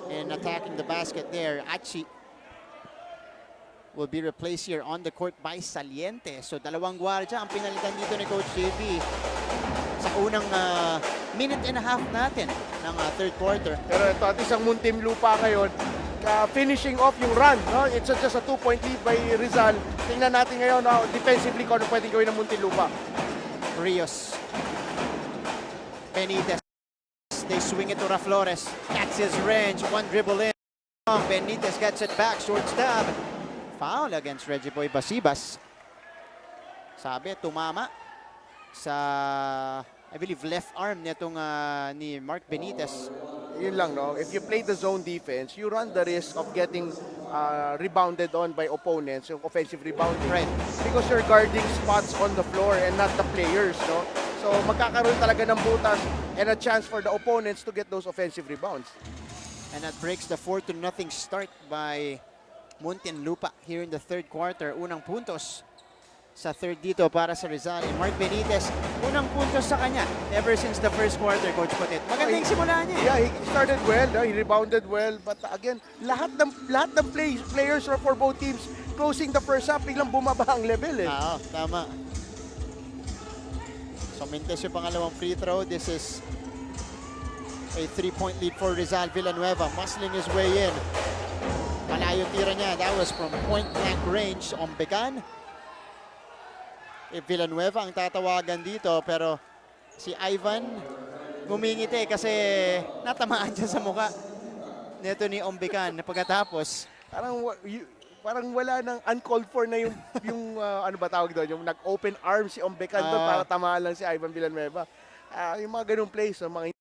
Speaker 1: in attacking the basket there. Achi will be replaced here on the court by Saliente. So 2 gwardiya ang pinalitan dito ni Coach JV sa unang minute and a half natin ng third quarter.
Speaker 2: Pero ito at isang Muntinlupa ngayon, finishing off yung run. No? It's just a 2-point lead by Rizal. Tingnan natin ngayon defensively kung ano pwedeng gawin ng Muntinlupa.
Speaker 1: Rios. Benitez. They swing it to Raflores. That's his range. 1 dribble in. Benitez gets it back. Short stab. Foul against Reggie Boy Basibas. Sabi, tumama sa, I believe, left arm nitong ni Mark Benitez.
Speaker 2: Yun lang, no? If you play the zone defense, you run the risk of getting rebounded on by opponents, yung offensive rebounding.
Speaker 1: Right.
Speaker 2: Because you're guarding spots on the floor and not the players, no? So magkakaroon talaga ng butas and a chance for the opponents to get those offensive rebounds.
Speaker 1: And that breaks the 4-0 start by Muntinlupa here in the third quarter. Unang puntos sa third dito para sa Rizal. And Mark Benitez, unang puntos sa kanya ever since the first quarter, Coach Putit. Magandang simula niya.
Speaker 2: Yeah, he started well, he rebounded well, but again, lahat ng players for both teams closing the first half, biglang bumaba ang level eh.
Speaker 1: Oo, tama. So mintes yung pangalawang free throw. This is a 3-point lead for Rizal. Villanueva muscling his way in. Malayo tira niya. That was from point-blank range. Ombegan. Villanueva ang tatawagan dito, pero si Ivan ngumingiti kasi natamaan siya sa mukha nito ni Ombegan. Pagkatapos,
Speaker 2: parang wala nang uncalled for na yung ano ba tawag doon, yung nag-open arm si Ombegan doon para tamaan lang si Ivan Villanueva. Yung mga ganung plays, mga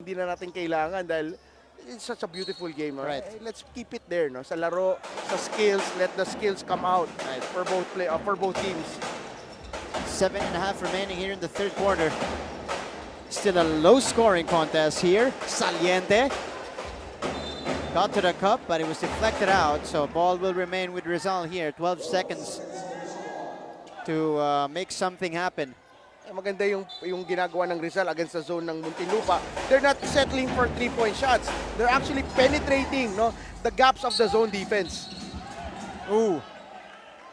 Speaker 2: hindi na natin kailangan dahil it's such a beautiful game. No?
Speaker 1: Right.
Speaker 2: Let's keep it there, no? Sa laro, sa skills, let the skills come out, right? For both teams.
Speaker 1: 7.5 remaining here in the third quarter. Still a low-scoring contest here. Saliente got to the cup, but it was deflected out. So ball will remain with Rizal here. 12 seconds to make something happen.
Speaker 2: Maganda yung ginagawa ng Rizal against the zone ng Muntinlupa. They're not settling for 3-point shots. They're actually penetrating, no, the gaps of the zone defense.
Speaker 1: Ooh.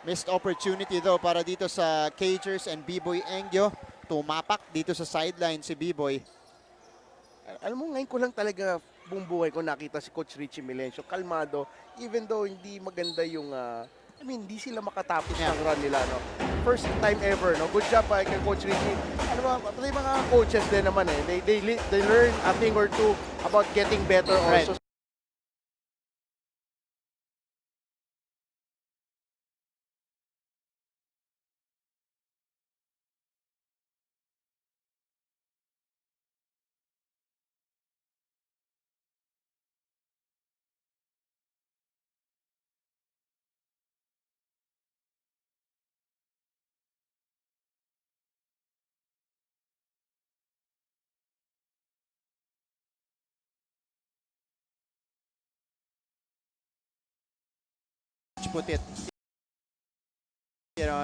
Speaker 1: Missed opportunity though para dito sa Cagers and B-Boy Engyo. Tumapak dito sa sideline si B-Boy.
Speaker 2: Alam mo, ngayon ko lang talaga buong buhay ko nakita si Coach Richie Milencio kalmado, even though hindi maganda yung I mean, hindi sila makatapos ng run nila, no? First time ever, no? Good job kay Coach Richie. Ano ba, pati mga coaches din naman eh. They learn a thing or two about getting better also.
Speaker 1: Put it, you know,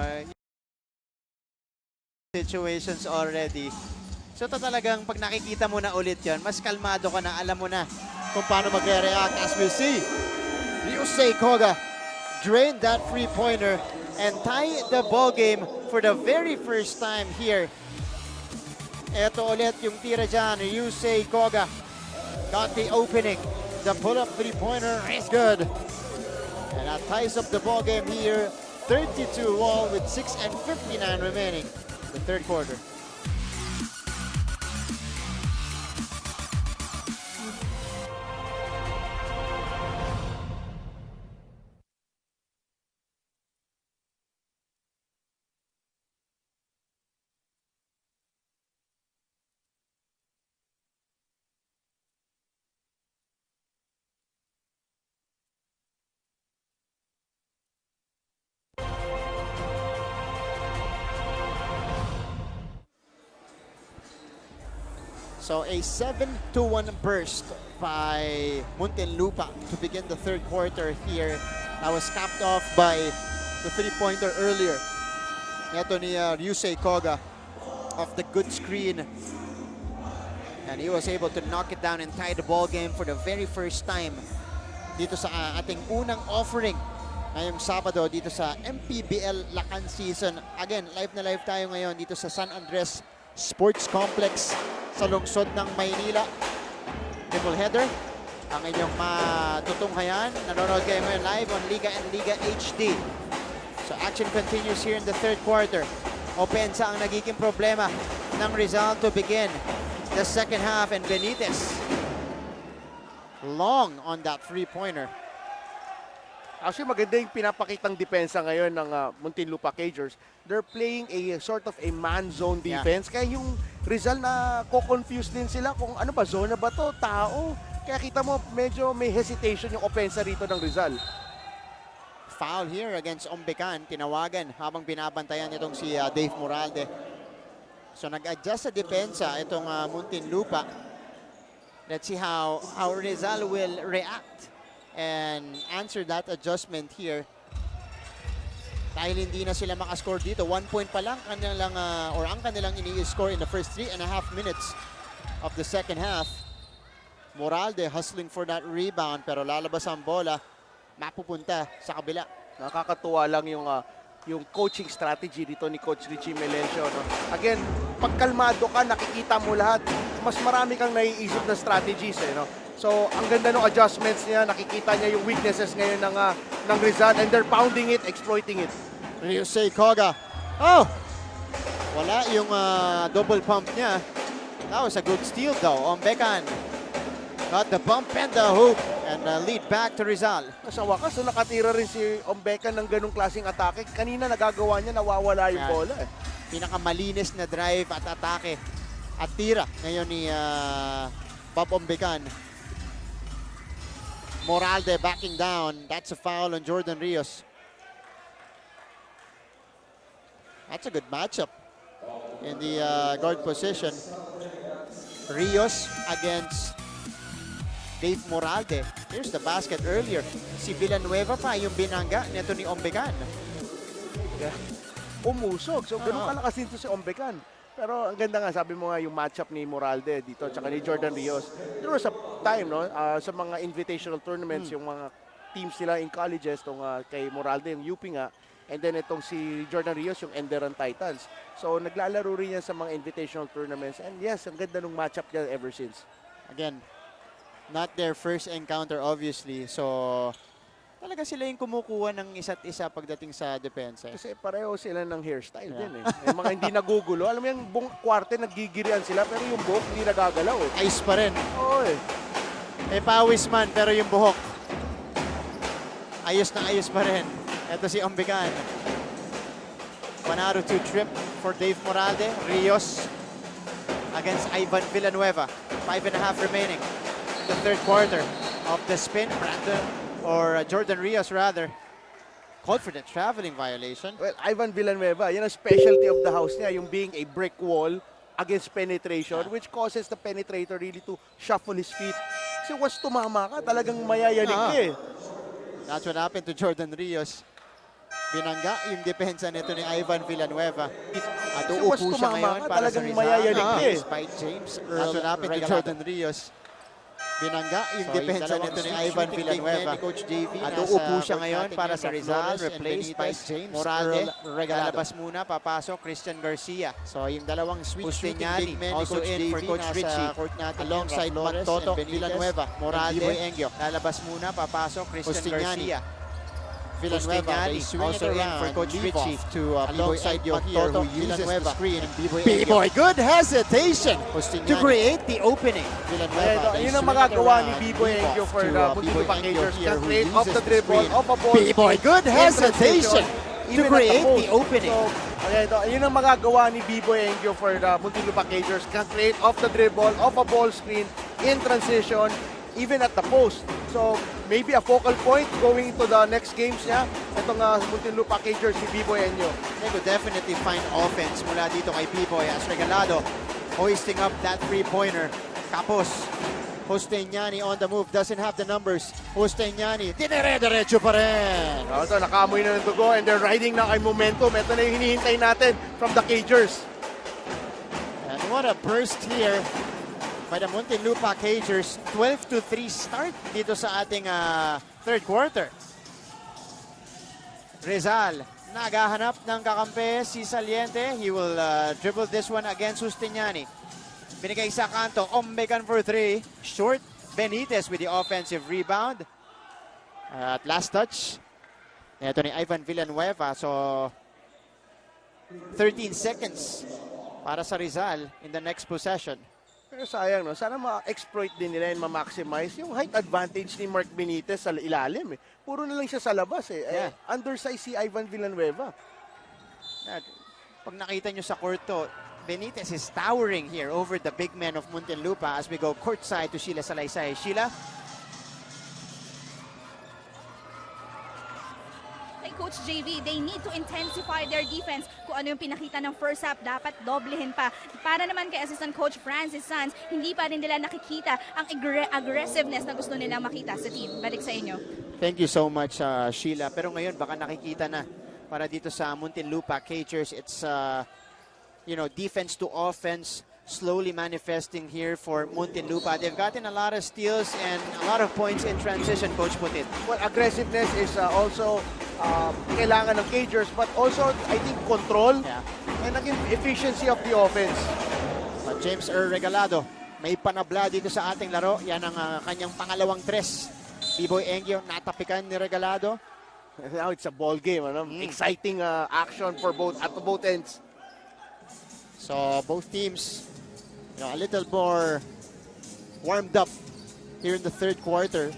Speaker 1: situations already. So ito talagang pag nakikita mo na ulit yon, mas kalmado ka na, alam mo na kung paano magre-react. As we see, Ryusei Koga drain that three-pointer and tie the ball game for the very first time here. Ito ulit yung tira dyan, Ryusei Koga got the opening. The pull-up three-pointer is good. And that ties up the ball game here. 32-all with 6:59 remaining. The third quarter. So a 7-1 burst by Muntinlupa to begin the third quarter here. That was capped off by the three-pointer earlier. Ito ni Ryusei Koga off the good screen. And he was able to knock it down and tie the ball game for the very first time dito sa ating unang offering ngayong Sabado dito sa MPBL Lakan season. Again, live na live tayo ngayon dito sa San Andres Sports Complex sa lungsod ng Maynila. Triple header ang inyong matutunghayan. Nanonood kayo ngayon live on Liga and Liga HD. So action continues here in the third quarter. Opensa ang nagiging problema ng Rizal to begin the second half, and Benitez long on that three-pointer.
Speaker 2: Actually, maganda yung pinapakitang depensa ngayon ng Muntinlupa Cagers. They're playing a sort of a man zone defense. Kaya yung Rizal na ko-confuse din sila kung ano ba, zona ba to, tao. Kaya kita mo, medyo may hesitation yung opensa rito ng Rizal.
Speaker 1: Foul here against Ombecan. Tinawagan habang binabantayan itong si Dave Moralde. So nag-adjust sa depensa itong Muntinlupa. Let's see how Rizal will react and answer that adjustment here. Dahil hindi na sila makascore dito. 1 point pa lang kanilang, ang kanilang ini-score in the first 3.5 minutes of the second half. Moralde hustling for that rebound pero lalabas ang bola. Mapupunta sa kabila.
Speaker 2: Nakakatuwa lang yung coaching strategy dito ni Coach Richie Melencio. No? Again, pag kalmado ka, nakikita mo lahat. Mas marami kang naiisip na strategies. No? So, ang ganda ng adjustments niya. Nakikita niya yung weaknesses ngayon ng Rizal and they're pounding it, exploiting it.
Speaker 1: Ryusei Koga. Oh! Wala yung double pump niya. That was a good steal though. Ombecan got the bump and the hoop and lead back to Rizal.
Speaker 2: Sa wakas, nakatira rin si Ombecan ng ganong klaseng atake. Kanina nagagawa niya, nawawala yung bola.
Speaker 1: Pinakamalinis na drive at atake at tira ngayon ni Bob Ombecan. Moralde backing down. That's a foul on Jordan Rios. That's a good matchup in the guard position. Rios against Dave Moralde. Here's the basket earlier. Si Villanueva pa yung binangga nito ni Ombecan.
Speaker 2: Umusog. So, ganun kalakas dito si Ombecan. Pero ang ganda nga, sabi mo nga yung matchup ni Moralde dito tsaka ni Jordan Rios. There was a time, no, sa mga invitational tournaments, yung mga teams nila in colleges, tong kay Moralde, yung UP nga, and then itong si Jordan Rios, yung Enderan Titans. So, naglalaro rin yan sa mga invitational tournaments. And yes, ang ganda ng matchup niya ever since.
Speaker 1: Again, not their first encounter obviously. So, Talaga sila yung kumukuha ng isa't isa pagdating sa depensa.
Speaker 2: Kasi pareho sila ng hairstyle din eh. Yung mga hindi nagugulo. Alam mo yung buong kwarte nagigirian sila pero yung buhok hindi nagagalaw eh.
Speaker 1: Ice pa rin.
Speaker 2: Oo eh.
Speaker 1: May pawis man pero yung buhok ayos na ayos pa rin. Ito si Ombegan. 1 out of 2 trip for Dave Moralde. Rios against Ivan Villanueva. 5.5 remaining in the third quarter of the spin. Jordan Rios rather called for the traveling violation.
Speaker 2: Well, Ivan Villanueva, yan ang specialty of the house niya, yung being a brick wall against penetration, which causes the penetrator really to shuffle his feet. Kasi once tumama ka, talagang mayayanig ka eh.
Speaker 1: That's what happened to Jordan Rios. Binangga yung depensa nito ni Ivan Villanueva. At
Speaker 2: Kasi
Speaker 1: uupo
Speaker 2: once
Speaker 1: siya
Speaker 2: tumama
Speaker 1: ngayon
Speaker 2: ka,
Speaker 1: para sa
Speaker 2: talagang
Speaker 1: Rizal.
Speaker 2: mayayanig ka eh.
Speaker 1: Despite James Earl. That's what happened to Jordan Rios. Binangga yung depensa nito ni Ivan Villanueva. At uupo siya ngayon para sa Rizal, replaced by James Moralde. Lalabas muna, papasok Christian Garcia. So yung dalawang switch Pustignani, also in for Coach Richie. Alongside Mantoto, Villanueva, Moralde, lalabas muna, papasok Christian Garcia. Villanueva, also in for Coach Richie to alongside Mantoto, who uses the screen. B-Boy, good hesitation to create the opening. Villanueva,
Speaker 2: Yun ang magagawa ni B-Boy Engyo for the Muntinlupa Cagers. Can create off the dribble, off a ball.
Speaker 1: B-Boy, good hesitation to create the opening.
Speaker 2: So, yun ang magagawa ni B-Boy Engyo for the Muntinlupa Cagers. Can create off the dribble, off a ball screen, in transition, even at the post. So, maybe a focal point going into the next games niya. Itong Muntinlupa Cagers si B-Boy Engyo.
Speaker 1: They could definitely find offense mula dito kay B-Boy as Regalado hoisting up that three-pointer. Kapos. Pustignani on the move, doesn't have the numbers. Pustignani, dinere-derecho pa rin.
Speaker 2: So, nakamoy na ng dugo and they're riding na kay momentum. Ito na yung hinihintay natin from the Cagers.
Speaker 1: And what a burst here by the Muntinlupa Cagers. 12-3 start dito sa ating third quarter. Rizal, naghahanap ng kakampi si Saliente. He will dribble this one against Pustignani. Binigay sa kanto, Ombegan for 3. Short, Benitez with the offensive rebound. At last touch, ito ni Ivan Villanueva. So, 13 seconds para sa Rizal in the next possession.
Speaker 2: Pero sayang, no? Sana ma-exploit din nila and ma-maximize yung height advantage ni Mark Benitez sa ilalim. Eh. Puro na lang siya sa labas.
Speaker 1: Yeah.
Speaker 2: Undersize si Ivan Villanueva.
Speaker 1: Pag nakita nyo sa court to, Benitez is towering here over the big men of Muntinlupa as we go courtside to Sheila Salaysay. Sheila?
Speaker 3: Kay Coach JV, they need to intensify their defense. Kung ano yung pinakita ng first half, dapat doblehin pa. Para naman kay Assistant Coach Francis Sanz, hindi pa rin nila nakikita ang aggressiveness na gusto nilang makita sa team. Balik sa inyo.
Speaker 1: Thank you so much, Sheila. Pero ngayon, baka nakikita na para dito sa Muntinlupa Cagers. It's defense to offense slowly manifesting here for Muntinlupa. They've gotten a lot of steals and a lot of points in transition, Coach Putit.
Speaker 2: Well, aggressiveness is also kailangan ng Cagers, but also, I think, control and again, efficiency of the offense.
Speaker 1: James Regalado, may panabla dito sa ating laro. Yan ang kanyang pangalawang tres. B-Boy Engyo, natapikan ni Regalado.
Speaker 2: Now it's a ball game. Exciting action for at both ends.
Speaker 1: So both teams, a little more warmed up here in the third quarter.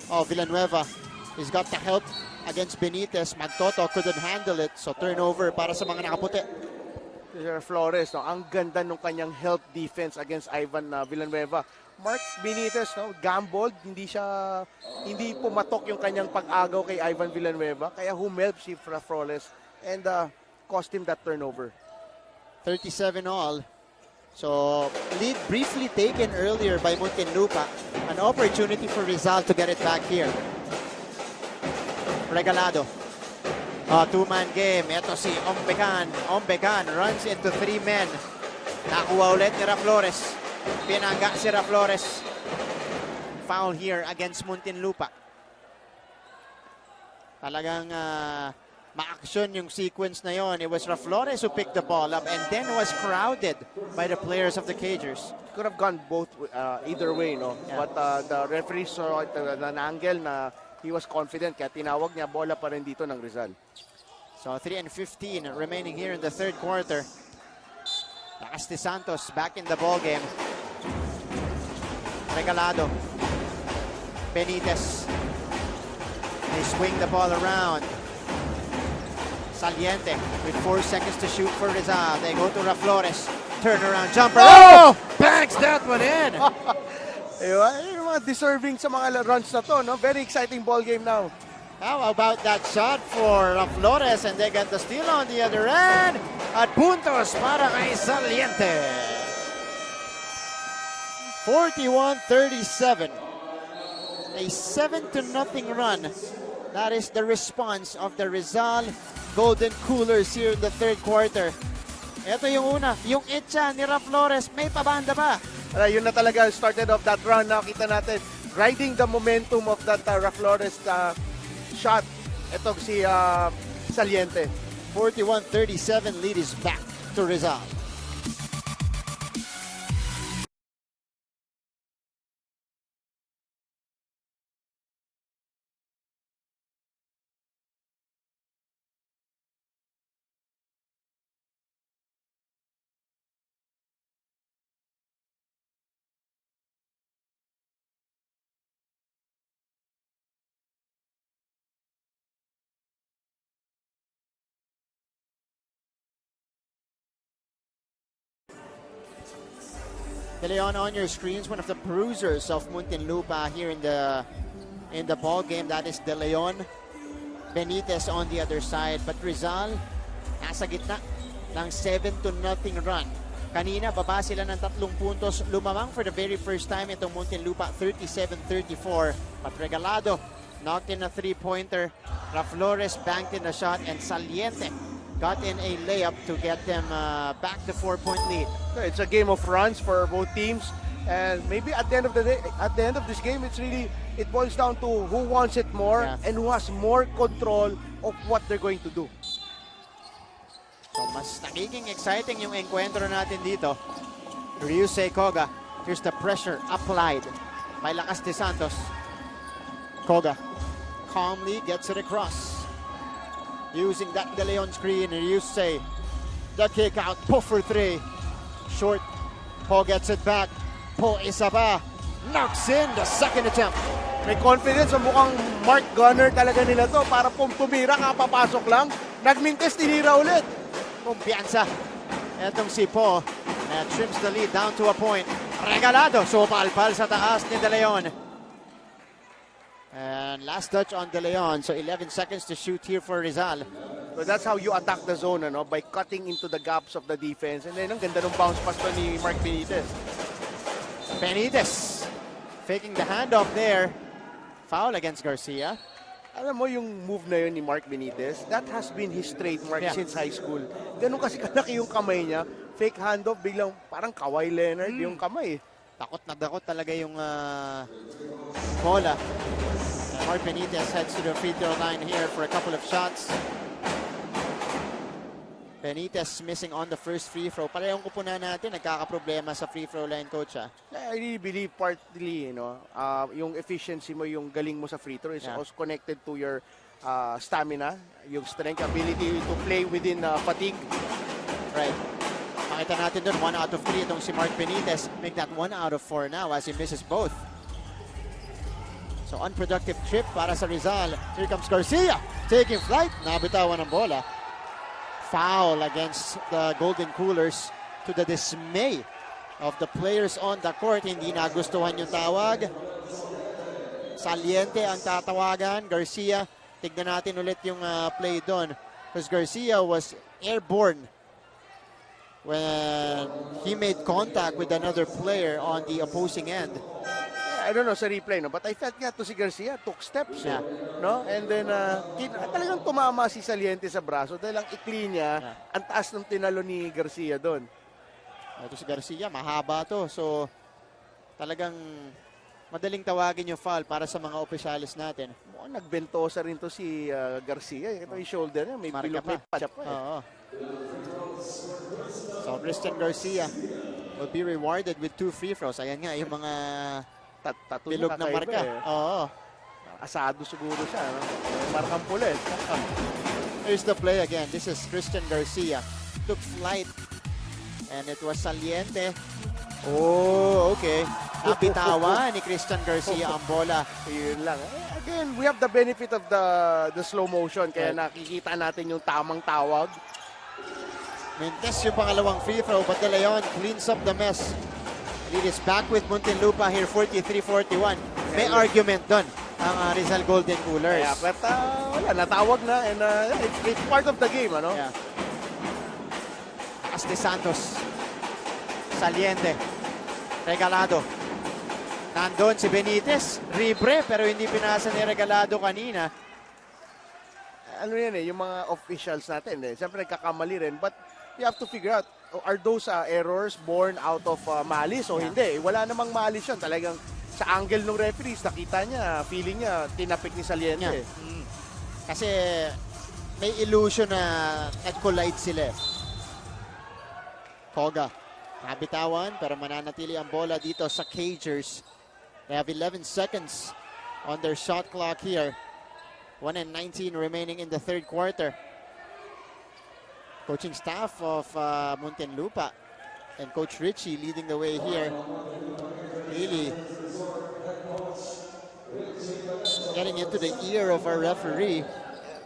Speaker 1: Villanueva, he's got the help against Benitez. Mantoto couldn't handle it, so turnover para sa mga nakaputi.
Speaker 2: Flores, ang ganda ng kanyang help defense against Ivan Villanueva. Mark Benitez, gambled, hindi pumatok yung kanyang pag-agaw kay Ivan Villanueva, kaya humelp si Flores and cost him that turnover.
Speaker 1: 37 all. So, lead briefly taken earlier by Muntinlupa. An opportunity for Rizal to get it back here. Regalado. Two-man game. Ito si Ombegan. Ombegan runs into three men. Nakuha ulit ni Flores. Pinangga si Flores. Foul here against Muntinlupa. Talagang ma-action yung sequence na yon. It was Flores who picked the ball up and then was crowded by the players of the Cagers.
Speaker 2: Could have gone both either way, no? Yeah. But the referee saw an angle na he was confident kaya tinawag niya, bola pa rin dito ng Rizal.
Speaker 1: So 3:15 remaining here in the third quarter. Lakas de Santos back in the ball game. Regalado. Benitez. They swing the ball around. Saliente with 4 seconds to shoot for Rizal. They go to Raflores. Turnaround jumper. Oh! Banks that one in.
Speaker 2: Yung mga deserving sa mga runs na to, no? Very exciting ball game now.
Speaker 1: How about that shot for Raflores, and they get the steal on the other end. At puntos para kay Saliente. 41-37. A 7-0 run. That is the response of the Rizal Golden Coolers here in the third quarter. Ito yung una, yung etcha ni Raflores, may pabanda pa.
Speaker 2: Yun na talaga started off that run. Nakita natin, riding the momentum of that Raflores shot. Ito si Saliente.
Speaker 1: 41-37, lead is back to Rizal. De Leon on your screens, one of the bruisers of Muntinlupa here in the ball game. That is De Leon. Benitez on the other side. But Rizal, nasa gitna ng 7-0 run. Kanina, baba sila ng 3 puntos. Lumamang for the very first time itong Muntinlupa, 37-34. But Regalado knocked in a 3-pointer. Raflores banked in a shot, and Saliente got in a layup to get them back to 4-point lead.
Speaker 2: It's a game of runs for both teams, and maybe at the end of the day, at the end of this game, it boils down to who wants it more and who has more control of what they're going to do.
Speaker 1: So mas nagiging exciting yung encuentro natin dito. Ryusei Koga, here's the pressure applied by Lakas de Santos. Koga calmly gets it across. Using that De Leon screen, and you say the kick out, Po for 3. Short, Po gets it back. Po isa pa, knocks in the second attempt.
Speaker 2: May confidence, mukhang Mark Gunner talaga nila to. Para pong tumira, kapapasok lang. Nagmintes, tinira ulit.
Speaker 1: Kumpiyansa. Etong si Po, trims the lead down to a point. Regalado, so palpal sa taas ni De Leon. And last touch on De Leon, so 11 seconds to shoot here for Rizal.
Speaker 2: So that's how you attack the zone, ano? By cutting into the gaps of the defense. And then ang ganda ng bounce pass pa ni Mark Benitez.
Speaker 1: Benitez faking the handoff there. Foul against Garcia.
Speaker 2: Alam mo yung move na yun ni Mark Benitez, that has been his trademark since high school. Ganun kasi kalaki yung kamay niya. Fake handoff, biglang parang Kawhi Leonard yung kamay.
Speaker 1: Takot na takot talaga yung bola. Mark Benitez heads to the free throw line here for a couple of shots. Benitez missing on the first free throw. Parehong kupunan natin, nagkakaproblema sa free throw line, coach.
Speaker 2: I really believe partly, yung efficiency mo, yung galing mo sa free throw is also connected to your stamina, yung strength, ability to play within fatigue.
Speaker 1: Right. Makita natin doon, 1 out of 3 itong si Mark Benitez. Make that 1 out of 4 now as he misses both. So unproductive trip para sa Rizal. Here comes Garcia taking flight. Nabitawan ng bola. Foul against the Golden Coolers to the dismay of the players on the court. Hindi nagustuhan yung tawag. Saliente ang tatawagan. Garcia, tignan natin ulit yung play doon. Because Garcia was airborne when he made contact with another player on the opposing end.
Speaker 2: I don't know sa replay, but I felt nga to si Garcia took steps, no? And then talagang tumama si Saliente sa braso dahil ang ikli niya, ang taas ng tinalo ni Garcia doon.
Speaker 1: Ito si Garcia, mahaba to. So talagang madaling tawagin yung foul para sa mga opisyalis natin.
Speaker 2: Mukhang nagbentosa rin to si Garcia. Ito yung shoulder niya, may
Speaker 1: Marka
Speaker 2: pilok pa.
Speaker 1: Oo. So Christian Garcia will be rewarded with 2 free throws. Ayan nga, yung mga bilog na marka. Oo.
Speaker 2: asado siguro siya. No? Markang pulit.
Speaker 1: Here's the play again. This is Christian Garcia. Took flight. And it was Saliente. Oh, okay. Napitawan ni Christian Garcia ang bola.
Speaker 2: Yun lang. Again, we have the benefit of the slow motion. Kaya nakikita natin yung tamang tawag.
Speaker 1: Mentes yung pangalawang free throw, but De Leon cleans up the mess. Lead is back with Muntinlupa here, 43-41. May argument doon ang Rizal Golden Coolers.
Speaker 2: Yeah, but wala, natawag na and it's part of the game, ano?
Speaker 1: Yeah. As de Santos. Saliente. Regalado. Nandun si Benitez. Libre, pero hindi pinasa ni Regalado kanina.
Speaker 2: Ano yan yung mga officials natin siyempre nagkakamali rin, but you have to figure out, are those errors born out of malice o hindi? Wala namang malice yun. Talagang sa angle ng referees, nakita niya, feeling niya, tinapik ni Saliente.
Speaker 1: Kasi may illusion na nag-collide sila. Koga, nabitawan, pero mananatili ang bola dito sa Cagers. They have 11 seconds on their shot clock here. 1:19 remaining in the third quarter. Coaching staff of Muntinlupa and Coach Richie leading the way here. Really getting into the ear of our referee.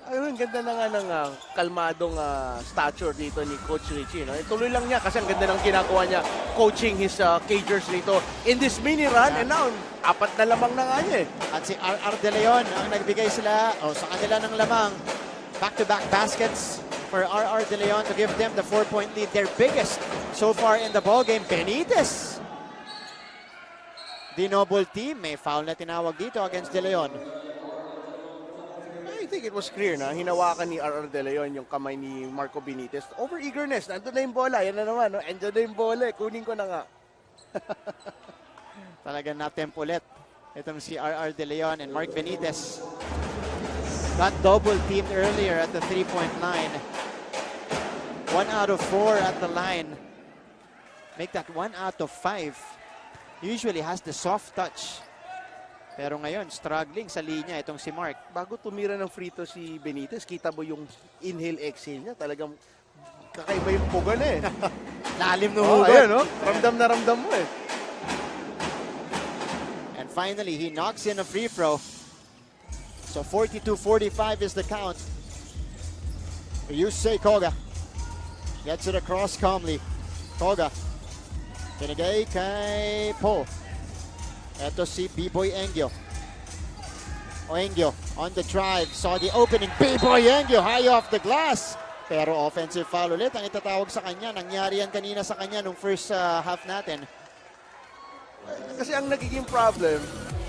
Speaker 2: Ayun, ganda na nga ng kalmadong stature dito ni Coach Richie. No? Ituloy lang niya kasi ang ganda ng ginagawa niya coaching his Cagers dito in this mini run. And now, 4 na lamang na nga niya
Speaker 1: At si RR De Leon ang nagbigay sila sa kanila ng lamang. Back-to-back baskets for RR De Leon to give them the 4-point lead. Their biggest so far in the ballgame. Benitez. Dinoble team. May foul na tinawag dito against De Leon.
Speaker 2: I think it was clear na hinawakan ni RR De Leon yung kamay ni Marco Benitez. Over-eagerness. Nandun na yung bola. Yan na naman. No? Andun na yung bola. Kunin ko na nga.
Speaker 1: Talagang na-tempo ulit. Itong si RR De Leon and Mark Benitez. Got double teamed earlier at the 3-point line. 1 out of 4 at the line. Make that 1 out of 5. Usually has the soft touch. Pero ngayon, struggling sa linya itong si Mark.
Speaker 2: Bago tumira ng free throw si Benitez, kita mo yung inhale-exhale niya. Talagang kakaiba yung pugan
Speaker 1: Lalim ng
Speaker 2: hugot. No? Ramdam na ramdam mo
Speaker 1: And finally, he knocks in a free throw. So 42-45 is the count. Yusei Koga gets it across calmly. Koga. Pinagay kay Po. Ito si B-Boy Engyo. Engyo on the drive. Saw the opening. B-Boy Engyo high off the glass. Pero offensive foul ulit ang itatawag sa kanya. Nangyari yan kanina sa kanya nung first half natin.
Speaker 2: Kasi ang nagiging problem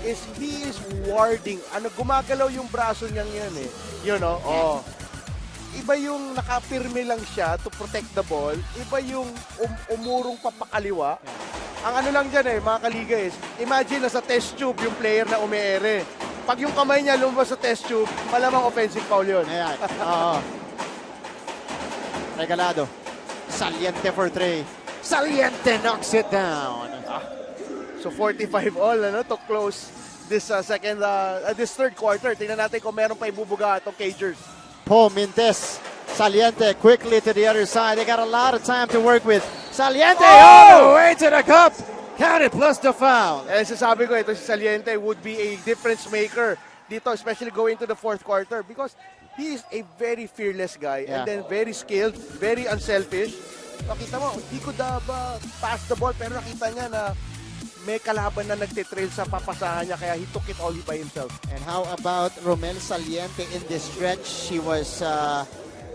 Speaker 2: is he is warding. Gumagalaw yung braso niya yan You know? Iba yung nakapirme lang siya to protect the ball. Iba yung umurong papakaliwa. Ang lang dyan mga kaliga is, imagine na sa test tube yung player na umiere. Pag yung kamay niya lumabas sa test tube, malamang offensive foul yun.
Speaker 1: Ayan. Regalado. Saliente for 3. Saliente knocks it down.
Speaker 2: So 45 all to close this this third quarter. Tingnan natin kung meron pa ibubuga itong Cagers.
Speaker 1: Paul Mintes. Saliente quickly to the other side. They got a lot of time to work with. Saliente all the way to the cup. Count it plus the foul.
Speaker 2: Sasabi ko, ito si Saliente would be a difference maker dito, especially going to the fourth quarter because he is a very fearless guy and then very skilled, very unselfish. Nakita mo, he could pass the ball pero nakita niya na may kalaban na nagtitrail sa papasahan niya kaya he took it all by himself.
Speaker 1: And how about Romel Saliente in this stretch? She was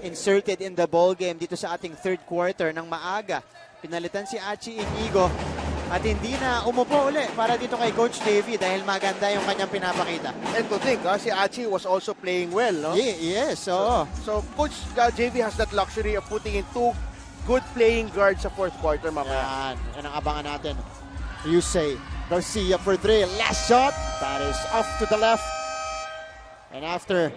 Speaker 1: inserted in the ball game dito sa ating third quarter ng maaga. Pinalitan si Achi Inigo at hindi na umupo uli para dito kay Coach Davey dahil maganda yung kanyang pinapakita.
Speaker 2: And to think, si Achi was also playing well, no?
Speaker 1: Yes,
Speaker 2: So Coach Davey has that luxury of putting in 2 good playing guards sa fourth quarter mamaya.
Speaker 1: Yan ang abangan natin. Yusei Garcia for 3. Last shot. That is off to the left. And after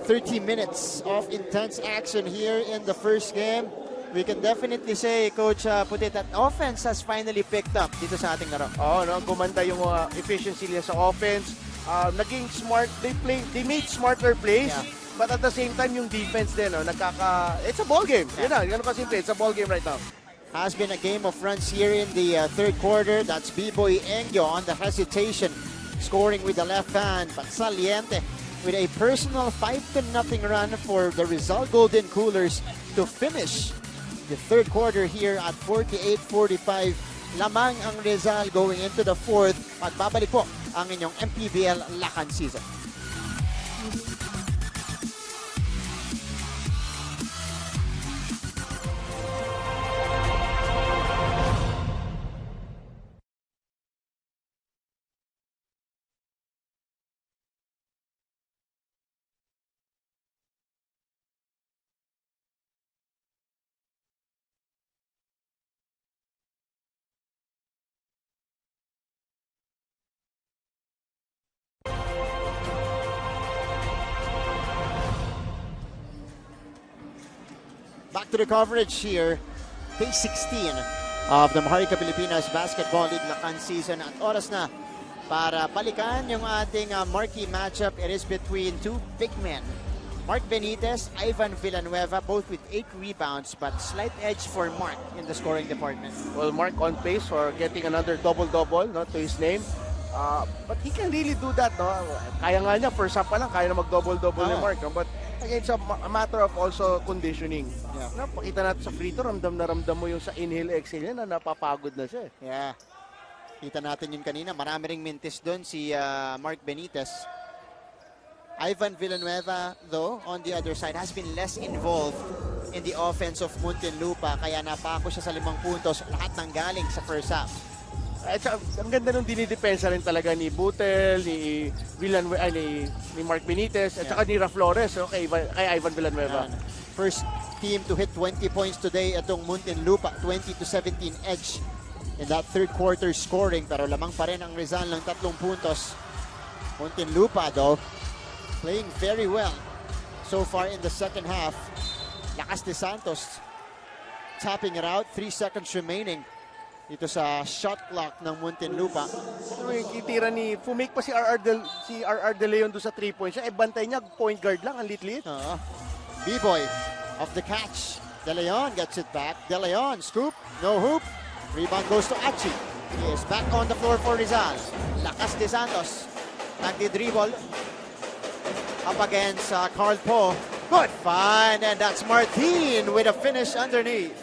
Speaker 1: 30 minutes of intense action here in the first game, we can definitely say, Coach Putit, that offense has finally picked up dito sa ating laro.
Speaker 2: Gumanda yung efficiency niya sa offense. naging smart. They made smarter plays.
Speaker 1: Yeah.
Speaker 2: But at the same time, yung defense din, it's a ball game.
Speaker 1: Yeah.
Speaker 2: Yun na, kasimple. It's a ball game right now.
Speaker 1: Has been a game of runs here in the third quarter. That's B-Boy Engyo on the hesitation, scoring with the left hand. But Saliente with a personal 5-0 run for the Rizal Golden Coolers to finish the third quarter here at 48-45. Lamang ang Rizal going into the fourth. Magbabalik po ang inyong MPBL Lakan season. Back to the coverage here. Day 16 of the Maharlika Pilipinas Basketball League Lakan season. At oras na para balikan yung ating marquee matchup. It is between two big men. Mark Benitez, Ivan Villanueva, both with 8 rebounds, but slight edge for Mark in the scoring department.
Speaker 2: Well, Mark on pace for getting another double-double to his name. But he can really do that. No? Kaya nga niya, first half pa lang, kaya na mag-double-double ni Mark. No? But again, it's a matter of also conditioning.
Speaker 1: Yeah.
Speaker 2: No, pakita natin sa free throw, ramdam na ramdam mo yung sa inhale-exhale niya na napapagod na siya.
Speaker 1: Yeah. Kita natin yun kanina. Marami ring mintis doon si Mark Benitez. Ivan Villanueva, though, on the other side, has been less involved in the offense of Muntinlupa. Kaya napako siya sa 5 puntos. Lahat ng galing sa first half.
Speaker 2: At ang ganda nung dinidepensa rin talaga ni Butel, ni Villanueva, ni Mark Benitez, at saka ni Ra Flores, kay Ivan Villanueva.
Speaker 1: First team to hit 20 points today itong Muntinlupa, 20-17 edge in that third quarter scoring, pero lamang pa rin ang Rizal ng 3 puntos. Muntinlupa though, playing very well so far in the second half. Lakas de Santos tapping it out, 3 seconds remaining dito sa shot clock ng Muntinlupa.
Speaker 2: Kitira ni Fumake pa si RR De Leon doon sa 3 points. Bantay niya, point guard lang, ang lit-lit.
Speaker 1: B-Boy of the catch. De Leon gets it back. De Leon, scoop, no hoop. Rebound goes to Achi. He is back on the floor for Rizal. Lakas de Santos. Nagdi-dribble. Up against Carl Poe. Good find, and that's Martin with a finish underneath.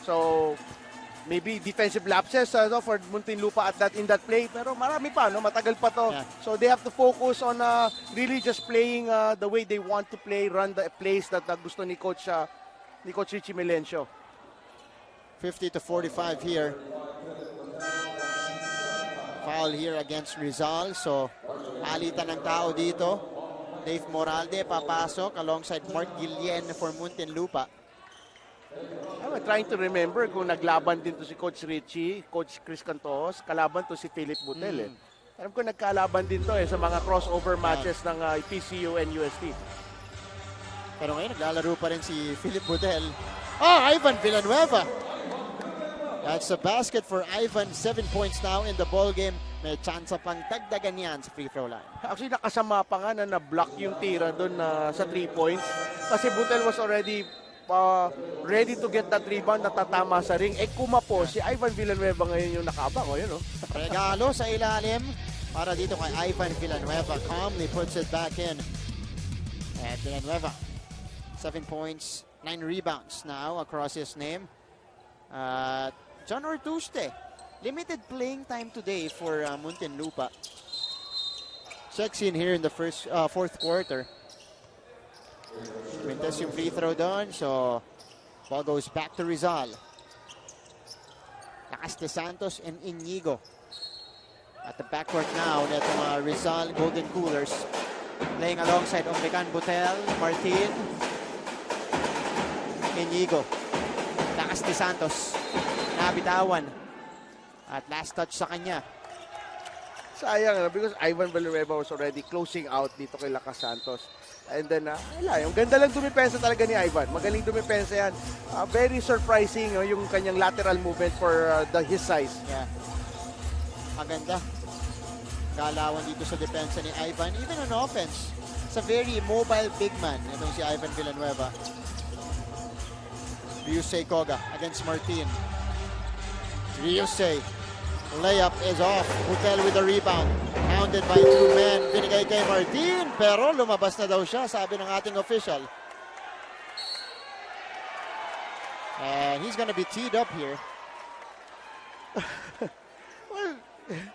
Speaker 2: So, maybe defensive lapses for Muntinlupa in that play, pero marami pa, matagal pa to.
Speaker 1: Yeah.
Speaker 2: So they have to focus on really just playing the way they want to play, run the plays that gusto ni Coach Richie Melencio.
Speaker 1: 50-45 here. Foul here against Rizal, so palitan ng tao dito. Dave Moralde papasok alongside Mark Guillen for Muntinlupa.
Speaker 2: I'm trying to remember kung naglaban din to si Coach Richie, Coach Chris Cantos, kalaban to si Philip Butel. Alam ko nagkalaban din to sa mga crossover matches ng PCU and UST.
Speaker 1: Pero ngayon naglalaro pa rin si Philip Butel. Ivan Villanueva. That's a basket for Ivan. 7 points now in the ball game. May chance pang dagdagan yan sa free throw line.
Speaker 2: Actually, nakasama pa nga na na-block yung tira doon sa 3 points. Kasi Butel was already ready to get that rebound, natatama sa ring. Kumapo, si Ivan Villanueva ngayon yung nakabang.
Speaker 1: Regalo sa ilalim para dito kay Ivan Villanueva. Calmly puts it back in. And Villanueva, 7 points, 9 rebounds now across his name. John Ortuste, limited playing time today for Muntinlupa. Checks in here in the fourth quarter. Mintes yung free throw doon, so ball goes back to Rizal. Lakas de Santos and Inigo at the backcourt now. Netong Rizal Golden Coolers playing alongside Omrican Butel, Martin, Inigo. Lakas de Santos nabitawan at last touch sa kanya.
Speaker 2: Sayang because Ivan Villanueva was already closing out dito kay Lakas Santos. And then, yung ganda lang dumipensa talaga ni Ivan. Magaling dumipensa yan. Very surprising yung kanyang lateral movement for his size.
Speaker 1: Yeah. Maganda. galawan dito sa depensa ni Ivan. Even on offense, it's a very mobile big man itong si Ivan Villanueva. Ryusei Koga against Martin. Ryusei, layup is off. Butel with the rebound. Hounded by two men. Binigay kay Martin, pero lumabas na daw siya, sabi ng ating official. And he's gonna be teed up here.
Speaker 2: Well,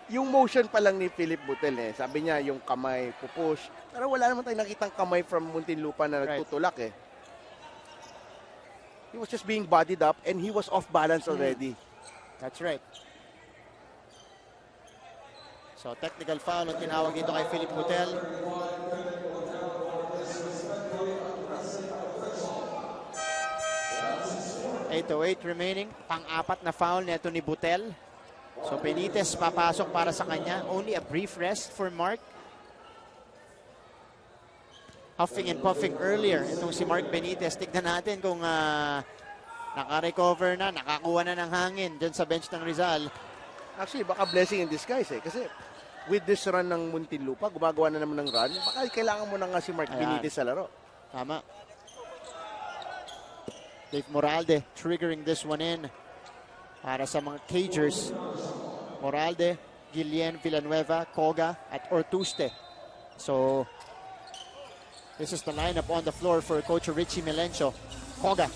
Speaker 2: yung motion pa lang ni Philip Butel sabi niya yung kamay pupush. Pero wala naman tayong nakitang kamay from Muntinlupa na nagtutulak He was just being bodied up and he was off balance already.
Speaker 1: That's right. So technical foul ang tinawag dito kay Philip Butel. Eight remaining. Pang-apat na foul neto ni Butel. So Benitez papasok para sa kanya. Only a brief rest for Mark. Huffing and puffing earlier itong si Mark Benitez. Tignan natin kung naka-recover na, nakakuha na ng hangin dyan sa bench ng Rizal.
Speaker 2: Actually, baka blessing in disguise Kasi with this run ng Muntinlupa, gumagawa na naman ng run. Baka kailangan mo na nga si Mark Benitez sa laro.
Speaker 1: Tama. Dave Moralde triggering this one in para sa mga Cagers. Moralde, Guillen, Villanueva, Koga, at Ortuste. So, this is the lineup on the floor for Coach Richie Melencio. Koga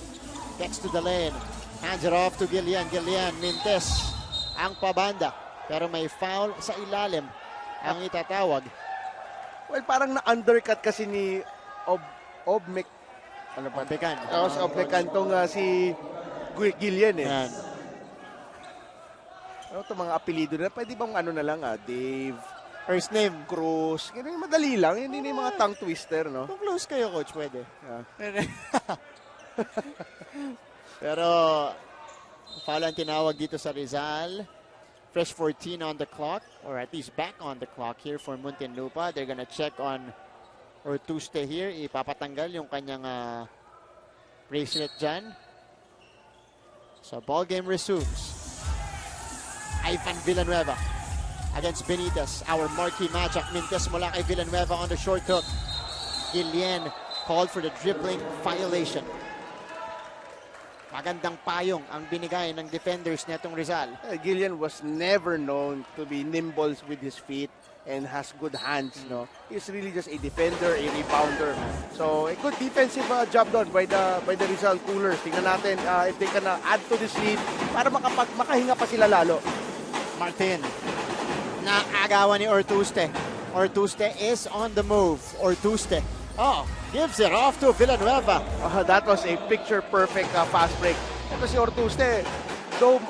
Speaker 1: gets to the lane. Hands it off to Guillen. Guillen, Mintes ang pabanda. Pero may foul sa ilalim ang itatawag.
Speaker 2: Well, parang na-undercut kasi ni Obmek. Ano ba?
Speaker 1: Obmekan.
Speaker 2: Tapos Obmekan tong si Guillen
Speaker 1: Yan.
Speaker 2: Ano itong mga apelido na? Pwede bang ano na lang Dave,
Speaker 1: First name.
Speaker 2: Cruz. Ganun, madali lang. Hindi na yung mga tongue twister, no?
Speaker 1: Kung close kayo, Coach, pwede. Pero, foul ang tinawag dito sa Rizal. Fresh 14 on the clock, or at least back on the clock here for Muntinlupa. They're gonna check on Ortuste here. Ipapatanggal yung kanyang bracelet dyan. So, ball game resumes. Ivan Villanueva against Benitez. Our marquee matchup. Mintes mula kay Villanueva on the short hook. Guillen called for the dribbling violation. Magandang payong ang binigay ng defenders netong Rizal.
Speaker 2: Guillen was never known to be nimble with his feet and has good hands, no? He's really just a defender, a rebounder. So, a good defensive job done by the Rizal Coolers. Tingnan natin if they can add to this lead para makahinga pa sila lalo.
Speaker 1: Martin, naagawan ni Ortuste. Ortuste is on the move. Ortuste, gives it off to Villanueva.
Speaker 2: That was a picture-perfect fast break. Ito si Ortuste, though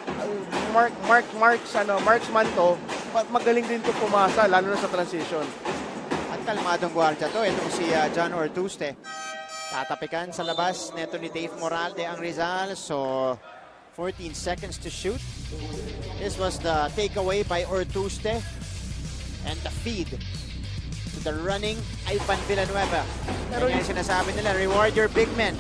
Speaker 2: marksman to, magaling din to pumasa, lalo na sa transition.
Speaker 1: At kalmadong gwardiya to, itong si John Ortuste. Tatapikan sa labas neto ni Dave Moralde ang Rizal. So, 14 seconds to shoot. This was the takeaway by Ortuste. And the feed to the running Ivan Villanueva. Pero yung sinasabi nila, reward your big men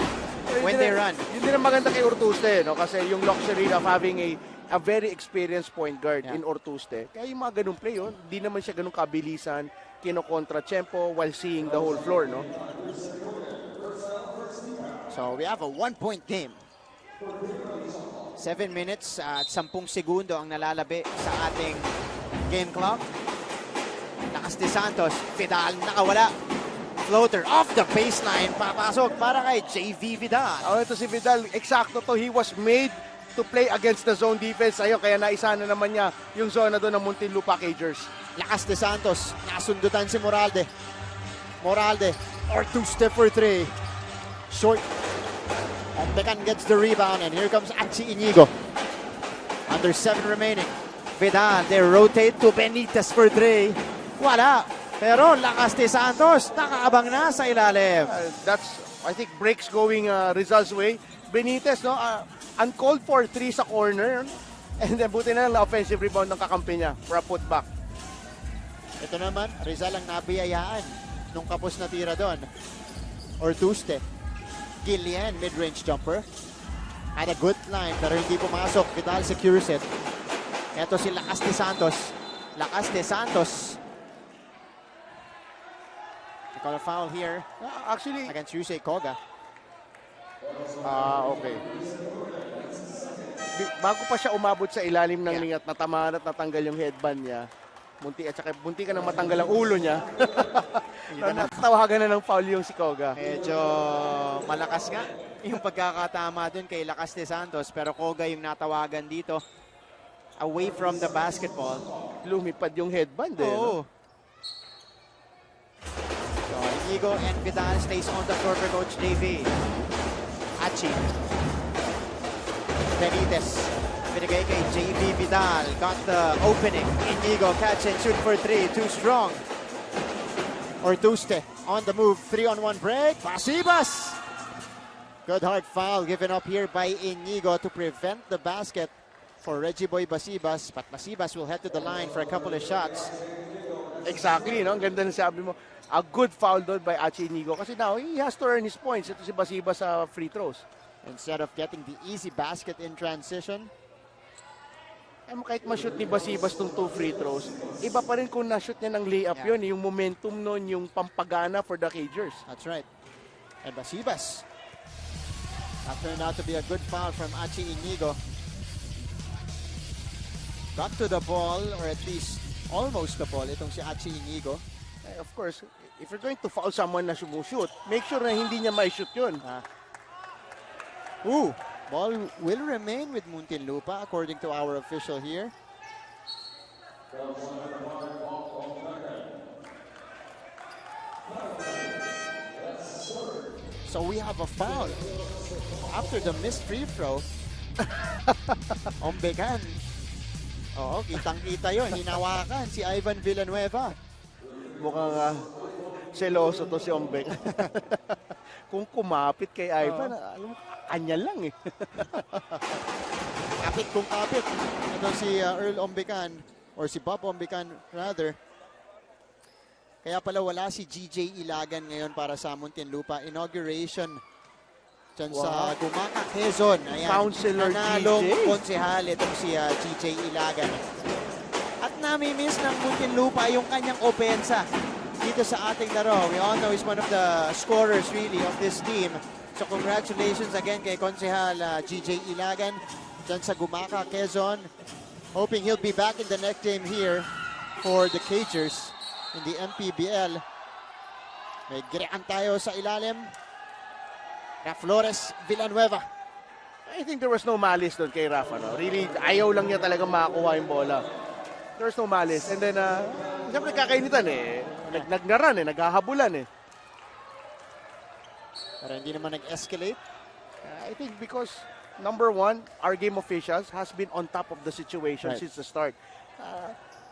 Speaker 1: when they run.
Speaker 2: Yun din ang maganda kay Ortuste, no? Kasi yung luxury of having a very experienced point guard in Ortuste. Kaya yung mga ganung play, hindi naman siya ganung kabilisan, kinokontra tempo while seeing the whole floor, no?
Speaker 1: So we have a 1-point game. 7 minutes at 10 segundo ang nalalabi sa ating game clock. Lakas de Santos, Vidal nakawala. Floater off the baseline, papasok para kay JV Vidal.
Speaker 2: Ito si Vidal, eksakto to. He was made to play against the zone defense. Kaya naisa na naman niya yung zona doon ng Muntinlupa Cagers.
Speaker 1: Lakas de Santos, nasundutan si Moralde. Moralde, or 2-step for 3. Short. And Becan gets the rebound, and here comes Anchi Inigo. Under 7 remaining. Vidal, they rotate to Benitez for 3. Wala. Pero lakas de Santos, nakaabang na sa ilalim.
Speaker 2: That's, I think, breaks going Rizal's way. Benitez, no? Uncalled for 3 sa corner. And then buti na lang na offensive rebound ng kakampi niya for a putback.
Speaker 1: Ito naman, Rizal ang nabiyayaan nung kapos na tira doon. Ortuste. Guillen, mid-range jumper. Had a good line pero hindi pumasok. Vidal secures it. Ito si Lakas de Santos. Lakas de Santos call a foul here
Speaker 2: Actually,
Speaker 1: against Yusei Koga.
Speaker 2: okay. Bago pa siya umabot sa ilalim ng
Speaker 1: Yeah.
Speaker 2: ring at natamaan at natanggal yung headband niya, munti ka nang matanggal ang ulo niya. Natawagan na ng foul yung si Koga.
Speaker 1: Medyo malakas nga yung pagkakatama dun kay Lakas de Santos, pero Koga yung natawagan dito. Away from the basketball.
Speaker 2: Lumipad yung headband eh. No?
Speaker 1: Oh. So, Inigo and Vidal stays on the floor for Coach JV. Achi. Benitez. Binigay kay JV Vidal. Got the opening. Inigo catch and shoot for three. Too strong. Ortuste on the move. 3-on-1 break. Basibas. Good hard foul given up here by Inigo to prevent the basket for Reggie Boy Basibas. But Basibas will head to the line for a couple of shots.
Speaker 2: Exactly, no? Ang ganda ng sabi mo. A good foul doon by Achi Inigo kasi now he has to earn his points. Ito si Basibas sa free throws.
Speaker 1: Instead of getting the easy basket in transition.
Speaker 2: Kahit ma-shoot ni Basibas tong 2 free throws, iba pa rin kung na-shoot niya ng layup yun. Yung momentum nun, yung pampagana for the Cagers.
Speaker 1: That's right. And Basibas. That turned out to be a good foul from Achi Inigo. Got to the ball, or at least almost the ball, itong si Achi Inigo.
Speaker 2: Of course, if you're going to foul someone na shoot, make sure na hindi niya may shoot yun.
Speaker 1: Ball will remain with Muntinlupa according to our official here. So we have a foul after the missed free throw. Ombekan. Oo, kitang-kita yun. Hinawakan si Ivan Villanueva.
Speaker 2: Mukhang seloso to si Ombek. Kung kumapit kay Ivan, alam mo, kanya lang eh.
Speaker 1: Kapit kung kapit. Ito si Earl Ombekan, or si Bob Ombekan rather. Kaya pala wala si GJ Ilagan ngayon para sa Muntinlupa. Inauguration dyan sa Gumaca, Quezon. Ayan,
Speaker 2: Councilor
Speaker 1: nanalong
Speaker 2: GJ.
Speaker 1: konsehal itong si GJ Ilagan. At nami-miss ng Muntinlupa yung kanyang opensa dito sa ating laro. We all know he's one of the scorers really of this team. So congratulations again kay konsehal GJ Ilagan dyan sa Gumaca, Quezon. Hoping he'll be back in the next game here for the Cagers in the MPBL. May giraan tayo sa ilalim. Flores Villanueva.
Speaker 2: I think there was no malice doon kay Rafa. No? Really, ayaw lang niya talaga makakuha yung bola. There was no malice. And then, siyempre kakainitan eh. Nagnaran eh, naghahabulan eh.
Speaker 1: Pero hindi naman nag-escalate.
Speaker 2: I think because, number one, our game officials has been on top of the situation since the start.